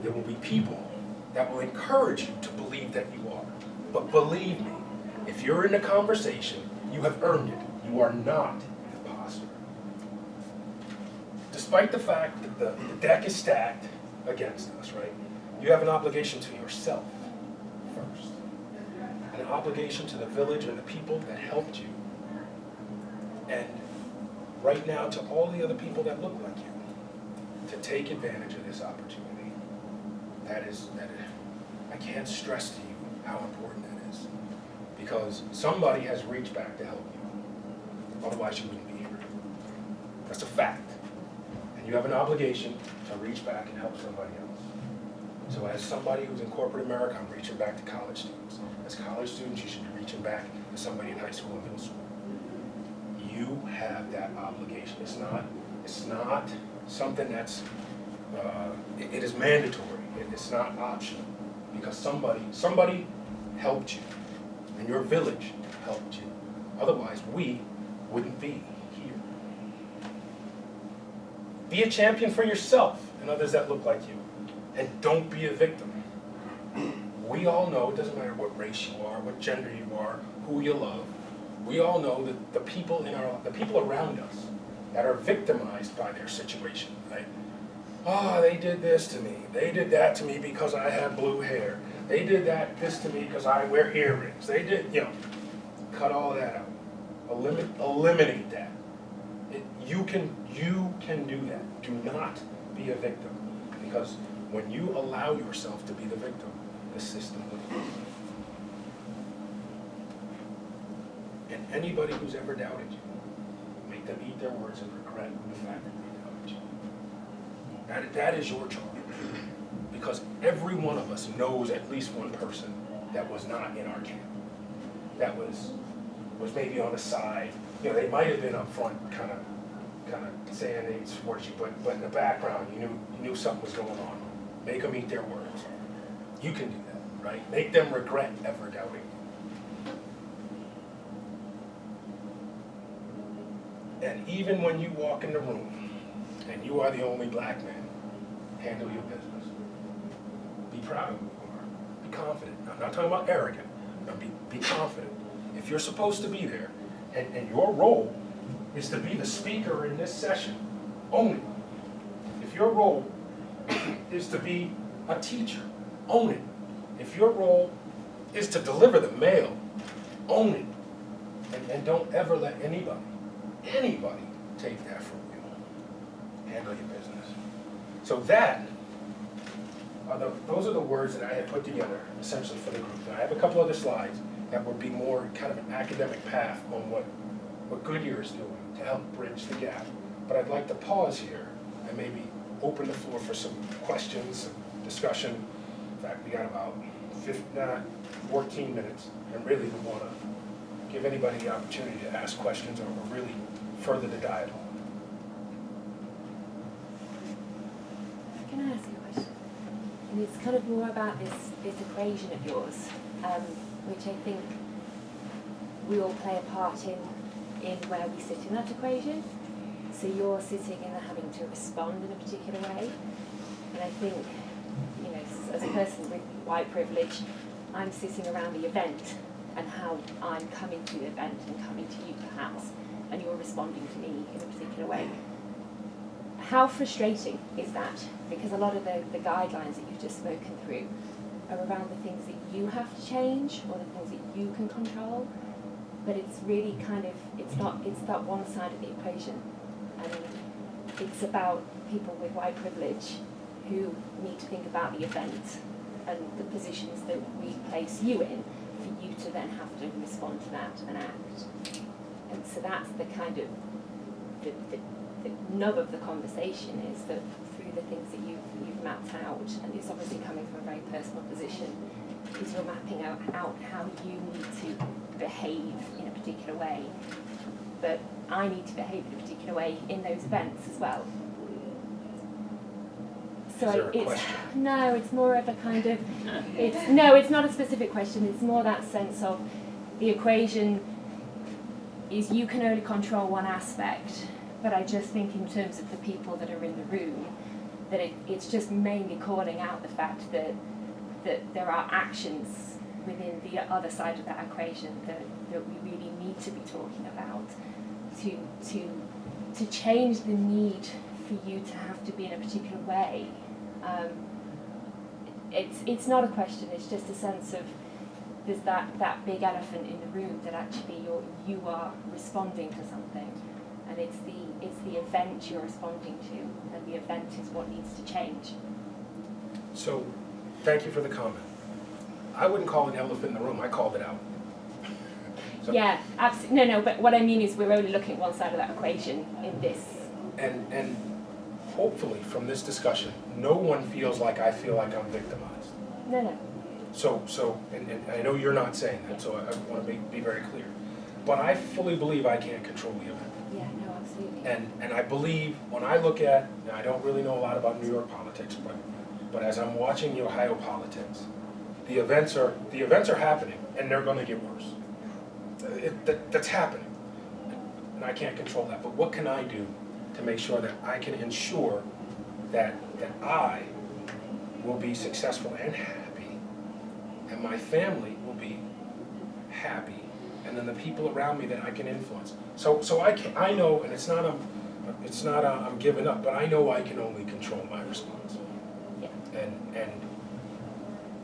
There will be people that will encourage you to believe that you are. But believe me, if you're in a conversation, you have earned it. You are not an imposter. Despite the fact that the deck is stacked against us, right? You have an obligation to yourself first. An obligation to the village and the people that helped you. And right now to all the other people that look like you, to take advantage of this opportunity. That is, I can't stress to you how important that is. Because somebody has reached back to help you. Otherwise you wouldn't be here. That's a fact. And you have an obligation to reach back and help somebody else. So as somebody who's in corporate America, I'm reaching back to college students. As college students, you should be reaching back to somebody in high school and middle school. You have that obligation. It's not something that's, it is mandatory. It's not optional. Because somebody helped you. And your village helped you. Otherwise, we wouldn't be here. Be a champion for yourself and others that look like you. And don't be a victim. We all know, it doesn't matter what race you are, what gender you are, who you love. We all know that the people around us that are victimized by their situation, right? Oh, they did this to me. They did that to me because I have blue hair. They did this to me because I wear earrings. They did, cut all that out. Eliminate that. You can do that. Do not be a victim. Because when you allow yourself to be the victim, the system will. And anybody who's ever doubted you, make them eat their words and regret the fact that they doubted you. That is your charge. Because every one of us knows at least one person that was not in our camp. That was maybe on the side. They might have been up front kind of saying they supported you, but in the background you knew something was going on. Make them eat their words. You can do that, right? Make them regret ever doubting you. And even when you walk in the room and you are the only black man, handle your business. Be proud of who you are. Be confident. I'm not talking about arrogant. No, be confident. If you're supposed to be there, and your role is to be the speaker in this session, own it. If your role is to be a teacher, own it. If your role is to deliver the mail, own it. And don't ever let anybody take that from you. Handle your business. So those are the words that I had put together essentially for the group. And I have a couple other slides that would be more kind of an academic path on what Goodyear is doing to help bridge the gap. But I'd like to pause here and maybe open the floor for some questions, some discussion. In fact, we got about 14 minutes, and really we want to give anybody the opportunity to ask questions or really further the dialogue. Can I ask you a question? And it's kind of more about this equation of yours, which I think we all play a part in where we sit in that equation. So you're sitting and having to respond in a particular way. And I think, as a person with white privilege, I'm sitting around the event and how I'm coming to the event and coming to you perhaps, and you're responding to me in a particular way. How frustrating is that? Because a lot of the guidelines that you've just spoken through are around the things that you have to change or the things that you can control, but it's really it's that one side of the equation. And it's about people with white privilege who need to think about the event and the positions that we place you in for you to then have to respond to that and act. And so that's the kind of the nub of the conversation is that through the things that you've mapped out, and it's obviously coming from a very personal position, is you're mapping out how you need to behave in a particular way. But I need to behave in a particular way in those events as well. So Is there a it's question? no, it's more of a kind of it's not a specific question. It's more that sense of the equation is you can only control one aspect, but I just think in terms of the people that are in the room, that it's just mainly calling out the fact that there are actions within the other side of that equation that we really need to be talking about to change the need for you to have to be in a particular way. It's not a question, it's just a sense of there's that big elephant in the room that actually you are responding to something, and it's the event you're responding to, and the event is what needs to change. So, thank you for the comment. I wouldn't call it an elephant in the room, I called it out. So- Yeah, absolutely. No, but what I mean is we're only looking at one side of that equation in this. And hopefully from this discussion, no one feels like I feel like I'm victimized. No. So, and I know you're not saying that, so I want to be very clear. But I fully believe I can't control the event. Yeah, no, absolutely. And I believe, when I look at, and I don't really know a lot about New York politics, but as I'm watching the Ohio politics, the events are happening, and they're going to get worse. That's happening, and I can't control that. But what can I do to make sure that I can ensure that I will be successful and happy, and my family will be happy, and then the people around me that I can influence. So I know, and it's not I'm giving up, but I know I can only control my response. Yeah. And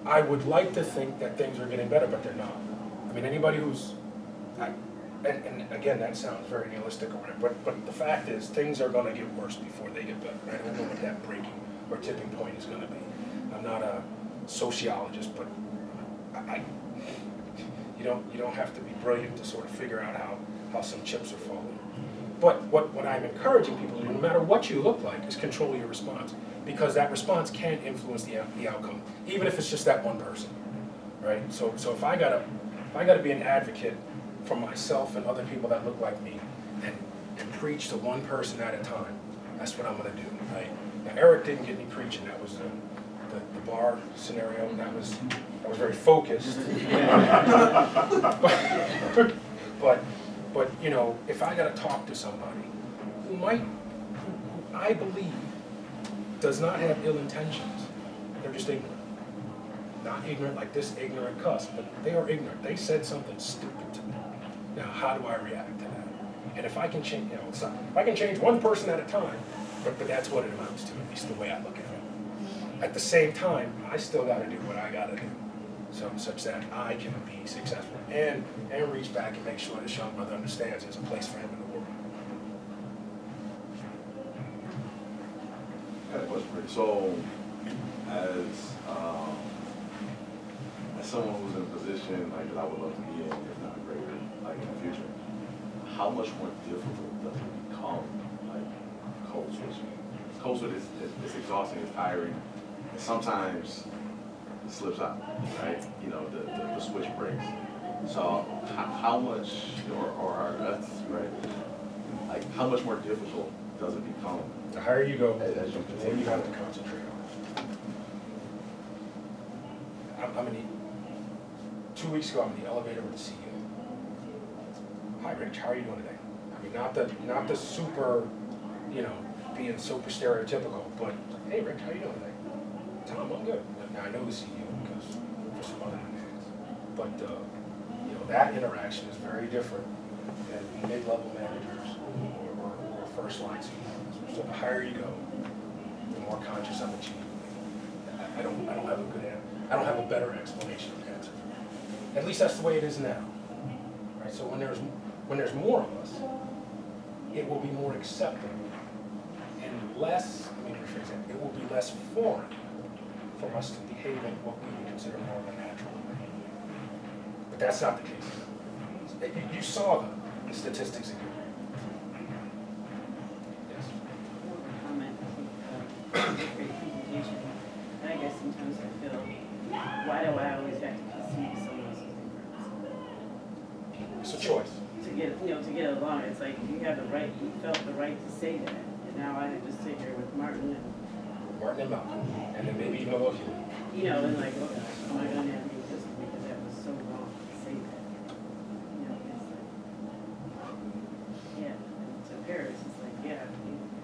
I would like to think that things are getting better, but they're not. I mean, anybody who's, and again, that sounds very nihilistic or whatever, but the fact is, things are gonna get worse before they get better. I don't know what that breaking or tipping point is gonna be. I'm not a sociologist, but you don't have to be brilliant to sort of figure out how some chips are falling. But what I'm encouraging people to do, no matter what you look like, is control your response, because that response can influence the outcome, even if it's just that one person, right? So if I gotta be an advocate for myself and other people that look like me, and preach to one person at a time, that's what I'm gonna do, right? Now Eric didn't get any preaching. That was the bar scenario. That was very focused. But you know, if I gotta talk to somebody who I believe does not have ill intentions, they're just ignorant. Not ignorant like this ignorant cuss, but they are ignorant. They said something stupid to me. Now, how do I react to that? And if I can change, if I can change one person at a time, but that's what it amounts to, at least the way I look at it. At the same time, I still got to do what I got to do, such that I can be successful and reach back and make sure this young brother understands there's a place for him in the world. I got a question for you. So, as someone who's in a position like that I would love to be in, if not greater, like in the future, how much more difficult does it become, like code switching? Code switching is exhausting, it's tiring, and sometimes it slips out, right? You know, the switch breaks. So how much, or that's right, like how much more difficult does it become? The higher you go, As you the more continue you have to concentrate on. 2 weeks ago, I'm in the elevator with the CEO. Hi, Rich, how are you doing today? I mean, not the super, being super stereotypical, but hey, Rich, how are you doing today? Tom, I'm good. Now I know the CEO because for some other reasons, but that interaction is very different than mid-level managers or first-line CEOs. So the higher you go, the more conscious I'm achieving. I don't have a good answer. I don't have a better explanation of answer. At least that's the way it is now. Right? So when there's more of us, it will be more accepting and less, let me rephrase that, it will be less foreign for us to behave in what we would consider more of a natural way. But that's not the case. You saw the statistics again. Yes. Comment. Great presentation. And I guess sometimes I feel, why do I always have to perceive someone else's ignorance? It's a choice. To get along, it's like you have the right, you felt the right to say that. And now I have to sit here with Martin and Martin and Malcolm, and then maybe even a little Huey. You know, and like, oh gosh, am I gonna navigate this one because that was so wrong to say that. You know, it's like, yeah, and to parents, it's like, yeah, if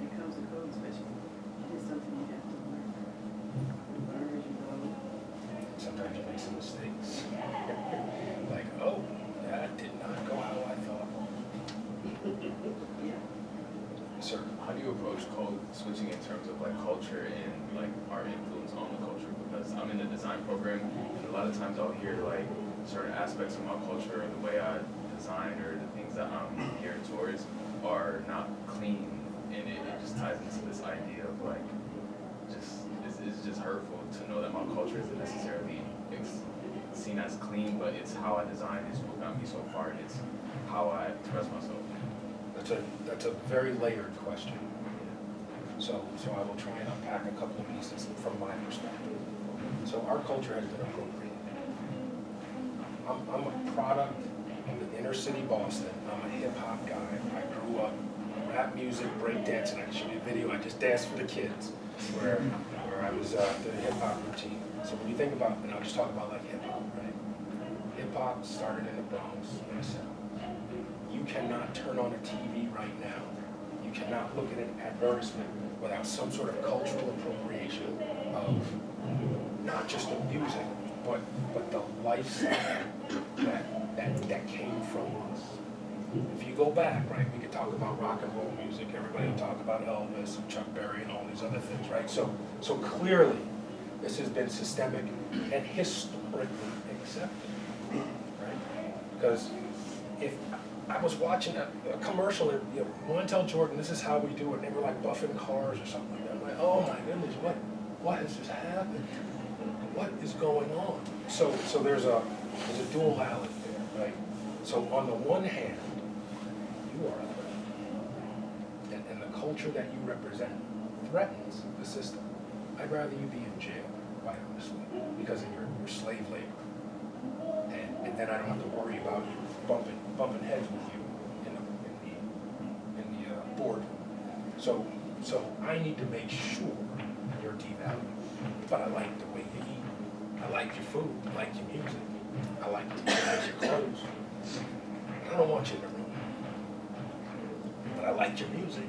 it comes to code switching, it is something you have to learn. You learn as you go. Sometimes you make some mistakes. Like, oh, that did not go how I thought. Yeah. Sir, How do you approach code switching in terms of like culture and like our influence on the culture? Because I'm in the design program, and a lot of times I'll hear like certain aspects of my culture and the way I design or the things that I'm geared towards are not clean, and it just ties into this idea of like it's just hurtful to know that my culture isn't necessarily seen as clean, but it's how I design is what got me so far. It's how I express myself. that's a very layered question. So I will try and unpack a couple of pieces from my perspective. So our culture has been appropriated. I'm a product of the inner city Boston. I'm a hip hop guy. I grew up rap music, break dancing. I can show you a video. I just danced for the kids where I was doing a hip hop routine. So when you think about, and I'll just talk about like hip hop, right? Hip hop started in the Bronx, Minnesota. You cannot turn on a TV right now. You cannot look at an advertisement without some sort of cultural appropriation of not just the music, but the lifestyle that came from us. If you go back, right, we could talk about rock and roll music. Everybody will talk about Elvis and Chuck Berry and all these other things, right? So clearly, this has been systemic and historically accepted, right? Because if I was watching a commercial, and want to tell Jordan this is how we do it, and they were like buffing cars or something like that. I'm like, oh my goodness, what has just happened? What is going on? So there's a duality there, right? So on the one hand, you are a threat, and the culture that you represent threatens the system. I'd rather you be in jail, quite honestly, because of your slave labor, and then I don't have to worry about you bumping heads with you in the boardroom. So I need to make sure you're devalued. But I like the way you eat. I like your food. I like your music. I like your clothes. I don't want you in the room. But I like your music.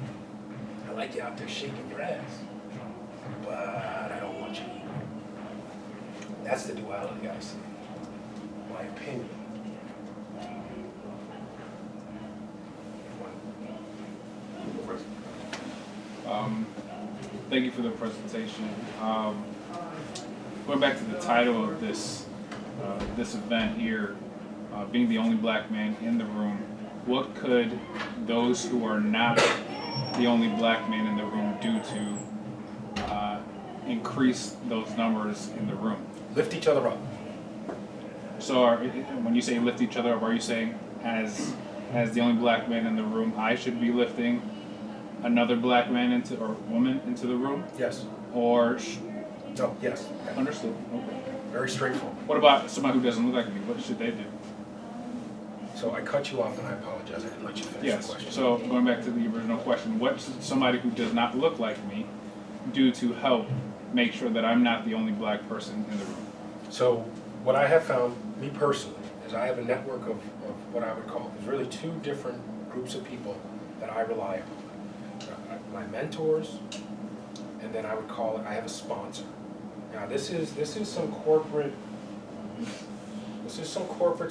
I like you out there shaking your ass. But I don't want you eating. That's the duality I see. My opinion. Thank you for the presentation. Going back to the title of this event here, being the only black man in the room, what could those who are not the only black man in the room do to increase those numbers in the room? Lift each other up. So when you say lift each other up, are you saying as the only black man in the room, I should be lifting another black man or woman into the room? Yes. Or No, yes. understood. Okay. Very straightforward. What about somebody who doesn't look like me? What should they do? So I cut you off and I apologize. I didn't let you finish the Yes. question. So going back to the original question, what should somebody who does not look like me do to help make sure that I'm not the only black person in the room? So what I have found, me personally, is I have a network of what I would call, there's really two different groups of people that I rely upon. My mentors, and then I would call it, I have a sponsor. Now this is some corporate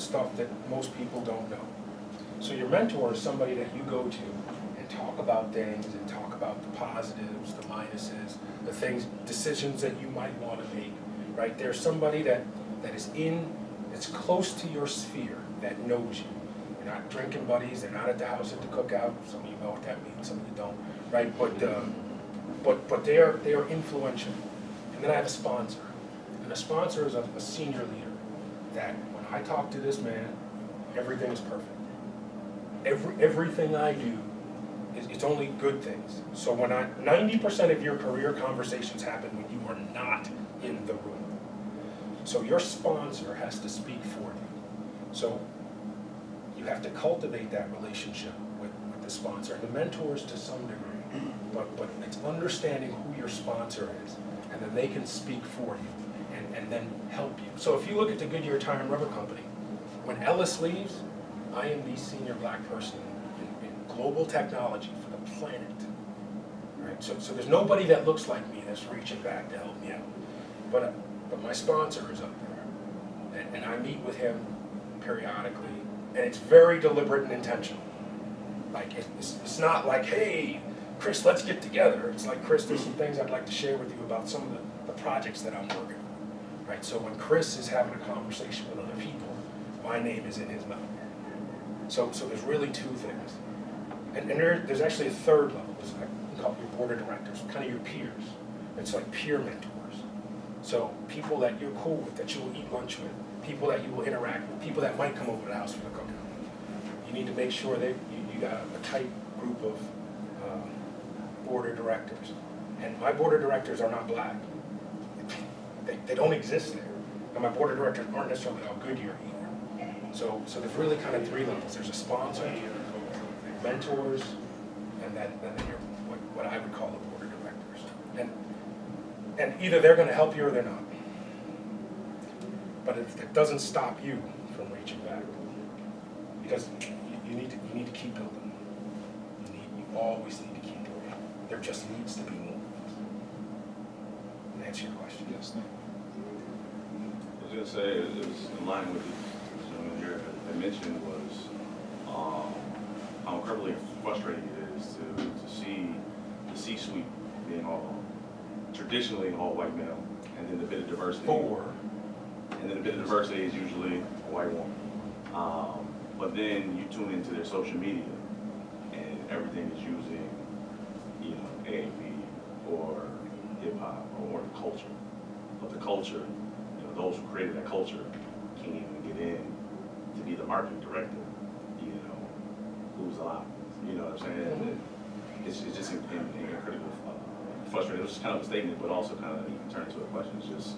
stuff that most people don't know. So your mentor is somebody that you go to and talk about things and talk about the positives, the minuses, the things, decisions that you might want to make, right? There's somebody that is it's close to your sphere, that knows you. They're not drinking buddies, they're not at the house at the cookout. Some of you know what that means, some of you don't, right? But they are influential. And then I have a sponsor. And a sponsor is a senior leader that when I talk to this man, everything is perfect. Everything I do, it's only good things. So when 90% of your career conversations happen when you are not in the room. So your sponsor has to speak for you. So you have to cultivate that relationship with the sponsor. The mentors to some degree. but it's understanding who your sponsor is, and then they can speak for you, and then help you. So if you look at the Goodyear Tire and Rubber Company, when Ellis leaves, I am the senior black person in global technology for the planet. Right? So there's nobody that looks like me that's reaching back to help me out. But my sponsor is up there, and I meet with him periodically, and it's very deliberate and intentional. Like, it's not like, hey, Chris, let's get together. It's like, Chris, there's some things I'd like to share with you about some of the projects that I'm working on. Right? So when Chris is having a conversation with other people, my name is in his mouth. So there's really two things. And there's actually a third level. It's like, we call it your board of directors, kind of your peers. It's like peer mentors. So people that you're cool with, that you will eat lunch with, people that you will interact with, people that might come over to the house for the cookout. You need to make sure that you got a tight group of board of directors. And my board of directors are not black. They don't exist there. And my board of directors aren't necessarily all Goodyear either. So there's really kind of three levels. There's a sponsor, mentors, and then you're what I would call the board of directors. And either they're going to help you or they're not. But it doesn't stop you from reaching back, because you need to keep building. You always need to keep building. There just needs to be more. To answer your question. Yes, thank I was gonna say, it was in line with this gentleman here that mentioned was, how incredibly frustrating it is to see the C-suite being all, traditionally all white male, and then the bit of diversity. And then a bit of diversity is usually a white woman. But then you tune into their social media, and everything is using, AAP or hip hop or the culture. But the culture, those who created that culture can't even get in to be the marketing director. Who's allowed? You know what I'm saying? It's just incredibly frustrating. It was just kind of a statement, but also kind of turned into a question. It's just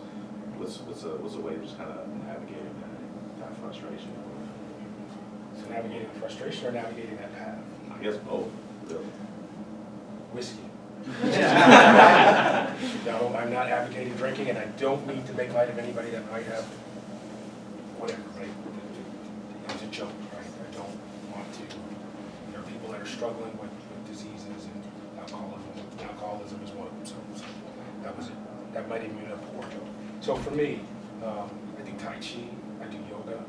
what's a way of just kind of navigating that frustration? So navigating frustration or navigating that path? I guess both, really. Whiskey. No, I'm not advocating drinking, and I don't mean to make light of anybody that might have whatever, right? It was a joke, right? I don't want to. There are people that are struggling with diseases, and alcoholism is one of them. So that was it. That might even be a poor joke. So for me, I do Tai Chi, I do yoga,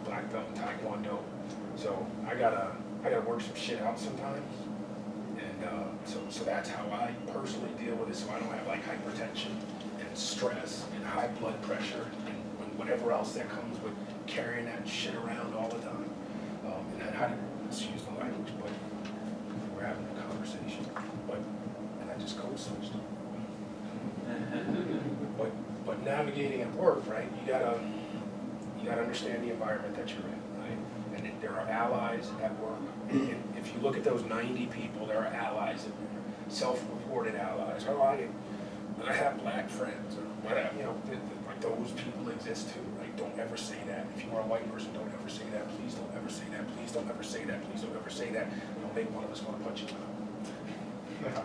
black belt in Taekwondo. So I gotta work some shit out sometimes. So that's how I personally deal with it, so I don't have like hypertension and stress and high blood pressure and whatever else that comes with carrying that shit around all the time. And then how to excuse the language, but we're having a conversation. And I just code switched. But navigating at work, right? You gotta understand the environment that you're in, right? And there are allies at work. And if you look at those 90 people, there are allies in there, self-reported allies. Oh, I have black friends, or whatever. Like those people exist too. Right? Don't ever say that. If you are a white person, don't ever say that. Please don't ever say that. Please don't ever say that. Please don't ever say that. It'll make one of us want to punch you out.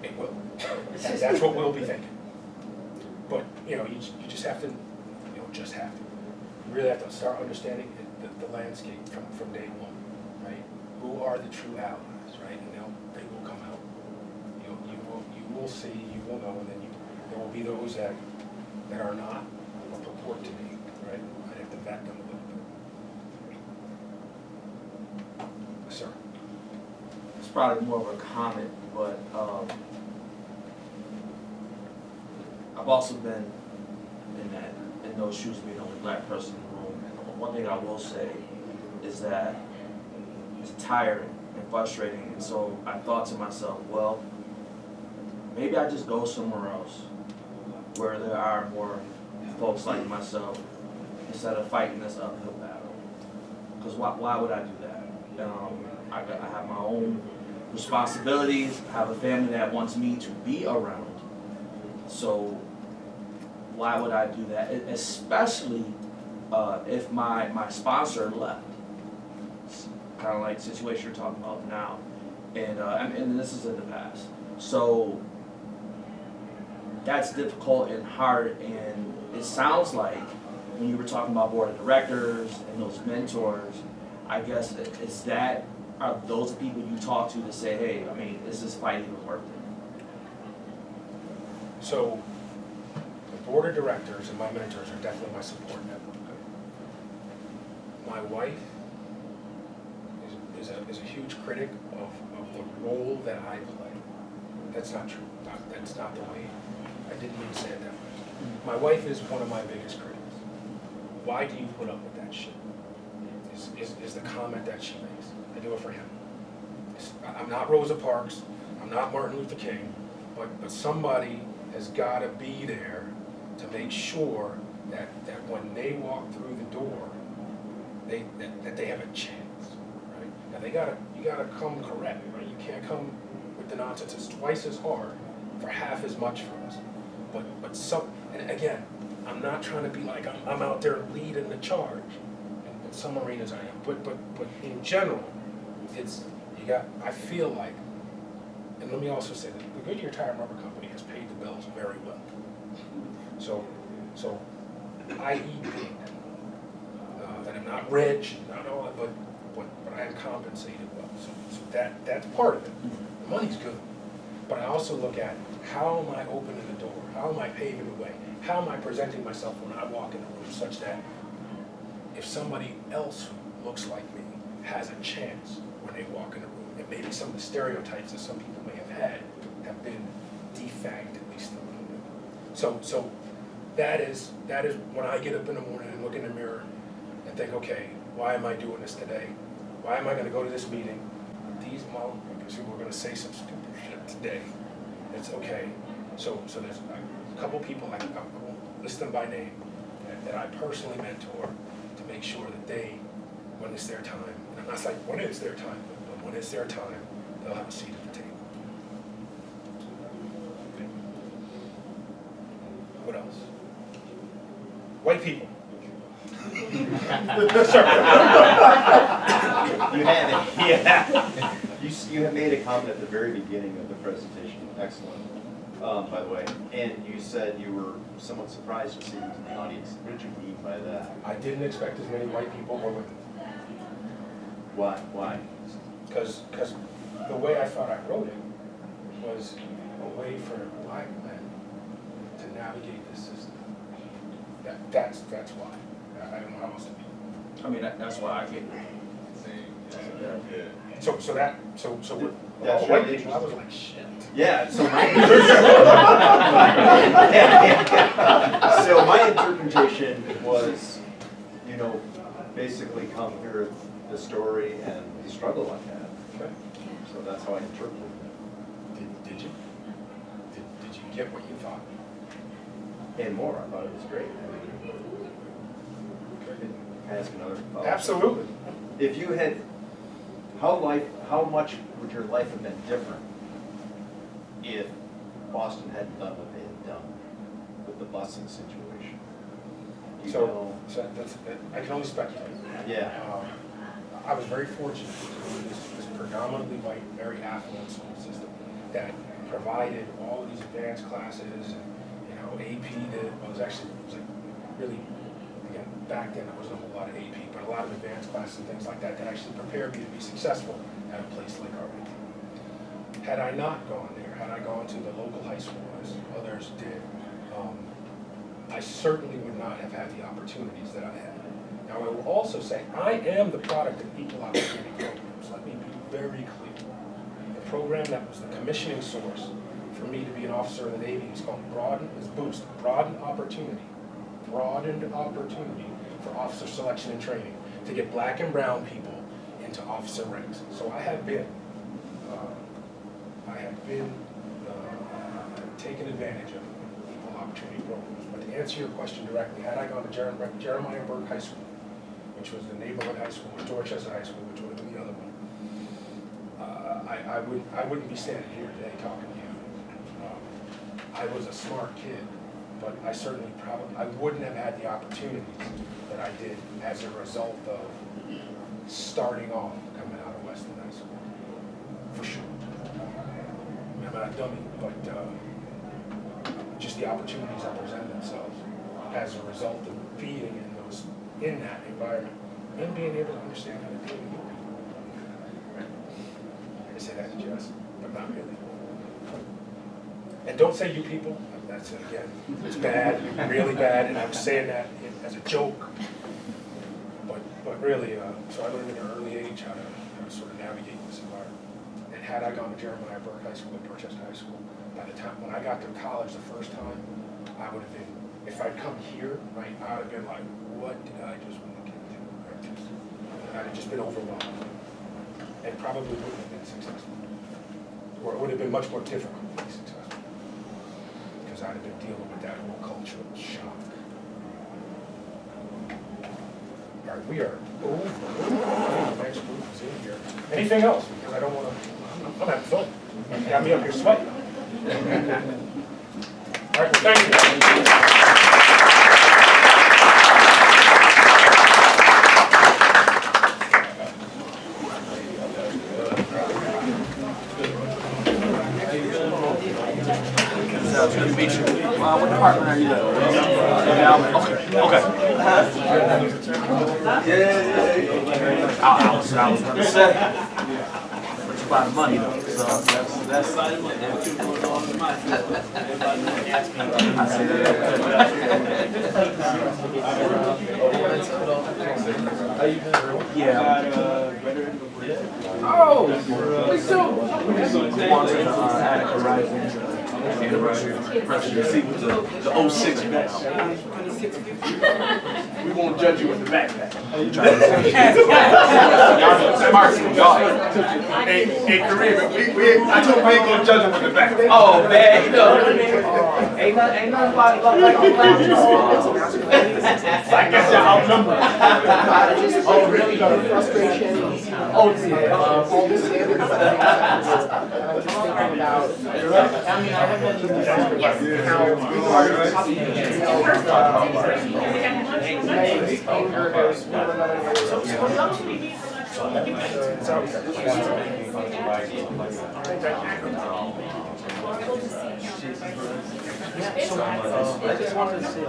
It will. And that's what we'll be thinking. But you just have to, just have to. You really have to start understanding the landscape from day one, right? Who are the true allies, right? And they will come out. You will see, you will know, and then there will be those that are not or purport to be, right? I'd have to vet them a little bit. Sir. It's probably more of a comment, but I've also been in those shoes, being the only black person in the room. And one thing I will say is that it's tiring and frustrating. And so I thought to myself, well, maybe I just go somewhere else where there are more folks like myself instead of fighting this uphill battle. Because why would I do that? I have my own responsibilities. I have a family that wants me to be around. So why would I do that? Especially if my sponsor left. kind of like situation you're talking about now. And this is in the past. So that's difficult and hard, and it sounds like when you were talking about board of directors and those mentors, I guess are those the people you talk to say, hey, I mean, is this fight even worth it? So, the board of directors and my mentors are definitely my support network. My wife is a huge critic of the role that I play. That's not true. That's not the way. I didn't mean to say it that way. My wife is one of my biggest critics. Why do you put up with that shit? Is the comment that she makes. I do it for him. I'm not Rosa Parks. I'm not Martin Luther King. But somebody has got to be there to make sure that when they walk through the door, that they have a chance, right? Now you gotta come correct, right? You can't come with the nonsense. It's twice as hard for half as much for us. But some, and again, I'm not trying to be like I'm out there leading the charge. In some arenas I am, but in general, I feel like, and let me also say that the Goodyear Tire and Rubber Company has paid the bills very well. So I eat paid. That I'm not rich, not all that, but I am compensated well. So that's part of it. The money's good. But I also look at how am I opening the door? How am I paving the way? How am I presenting myself when I walk in the room such that if somebody else who looks like me has a chance when they walk in the room, and maybe some of the stereotypes that some people may have had have been defagged at least a little bit. So that is when I get up in the morning and look in the mirror and think, okay, why am I doing this today? Why am I going to go to this meeting? These motherfuckers who are going to say some stupid shit today. It's okay. So there's a couple people, I won't list them by name, that I personally mentor to make sure that they, when it's their time, and I'm not saying when it's their time, but when it's their time, they'll have a seat at the table. What else? White people. You had it, yeah. You had made a comment at the very beginning of the presentation, excellent, by the way, and you said you were somewhat surprised to see who's in the audience. What did you mean by that? I didn't expect as many white people or women. Why? Because the way I thought I wrote it was a way for black men to navigate this system. That's why. I don't know how else to be. I mean, that's why I get it. Yeah. So with That's white really people, I was like, shit. Yeah, so my interpretation was, basically come hear the story and the struggle I've had. Okay. So that's how I interpreted it. Did you? Did you get what you thought? And more, I thought it was great. Can I ask another follow-up? Absolutely. If you had, how much would your life have been different if Boston hadn't done what they had done with the busing situation? So I can only speculate. Yeah. I was very fortunate to go to this predominantly white, very affluent school system that provided all of these advanced classes and, AP really, again, back then there wasn't a whole lot of AP, but a lot of advanced classes and things like that actually prepared me to be successful at a place like Arlington. Had I not gone there, had I gone to the local high school as others did, I certainly would not have had the opportunities that I had. Now I will also say, I am the product of equal opportunity programs. Let me be very clear. The program that was the commissioning source for me to be an officer in the Navy is called BOOST, Broadened Opportunity for Officer Selection and Training, to get black and brown people into officer ranks. So I have been taken advantage of equal opportunity programs. But to answer your question directly, had I gone to Jeremiah Burke High School, which was the neighborhood high school, or Dorchester High School, which would have been the other one, I wouldn't be standing here today talking to you. I was a smart kid, but I wouldn't have had the opportunities that I did as a result of starting off coming out of Weston High School, for sure. I'm not a dummy, but just the opportunities that present themselves as a result of being in that environment and being able to understand how to deal with people. I say that to Jess, but not really. And don't say you people, that's, again, it's bad, really bad, and I'm saying that as a joke. But really, so I learned at an early age how to sort of navigate this environment. And had I gone to Jeremiah Burke High School and Dorchester High School, by the time, when I got to college the first time, I would have been, if I'd come here, right, I would have been like, what did I just walk into? I'd have just been overwhelmed. And probably wouldn't have been successful. Or it would have been much more difficult to be successful. Because I'd have been dealing with that whole cultural shock. All right, we are over. Next group is in here. Anything else? Because I don't want to, I'm having fun. You got me up here sweating. All right, well, thank you. Sounds good to meet you. What department are you in? Okay. I was gonna say. But you buy the money though, so that's I say that. Yeah. Oh, please do. Attica Rising. Presidency was the 06 batch. We won't judge you with the backpack. Hey, Kareem, I told we ain't gonna judge him with the backpack. Oh, man, you know. Ain't nothing like the I guess you're outnumbered. Oh, really? Frustration. Oh, yeah. All the standards that I just thinking about. I mean, I haven't been how we are anger, there's one another. I just wanted to see.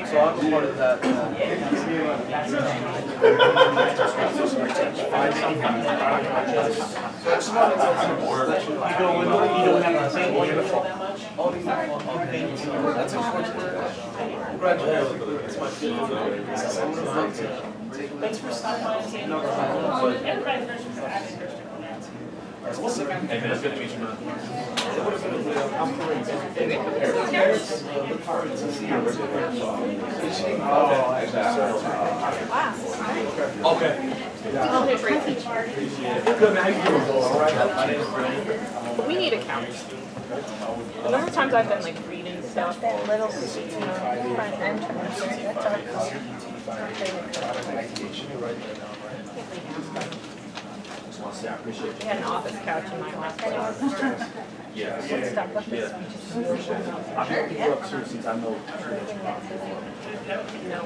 So I'm a part of that. Thanks for stopping by. Everybody knows what's happening. Hey man, it's good to meet you, man. Okay. Good, man. How you doing? All right. My name is Brandon. We need accounts. The number of times I've been like reading stuff. That little, front entrance, that's our code. I appreciate We had an office couch in my office. Yeah. Stuff with this. I've been people up too since I know. No.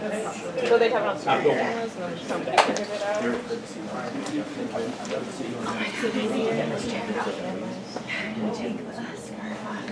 So they have it on speaker cameras and then somebody figured it out. Take the scarf off.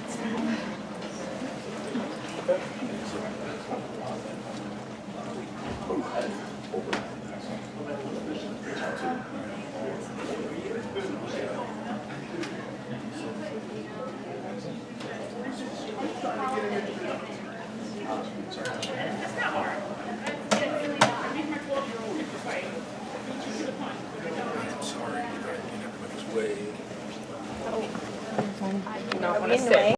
You don't want to sit.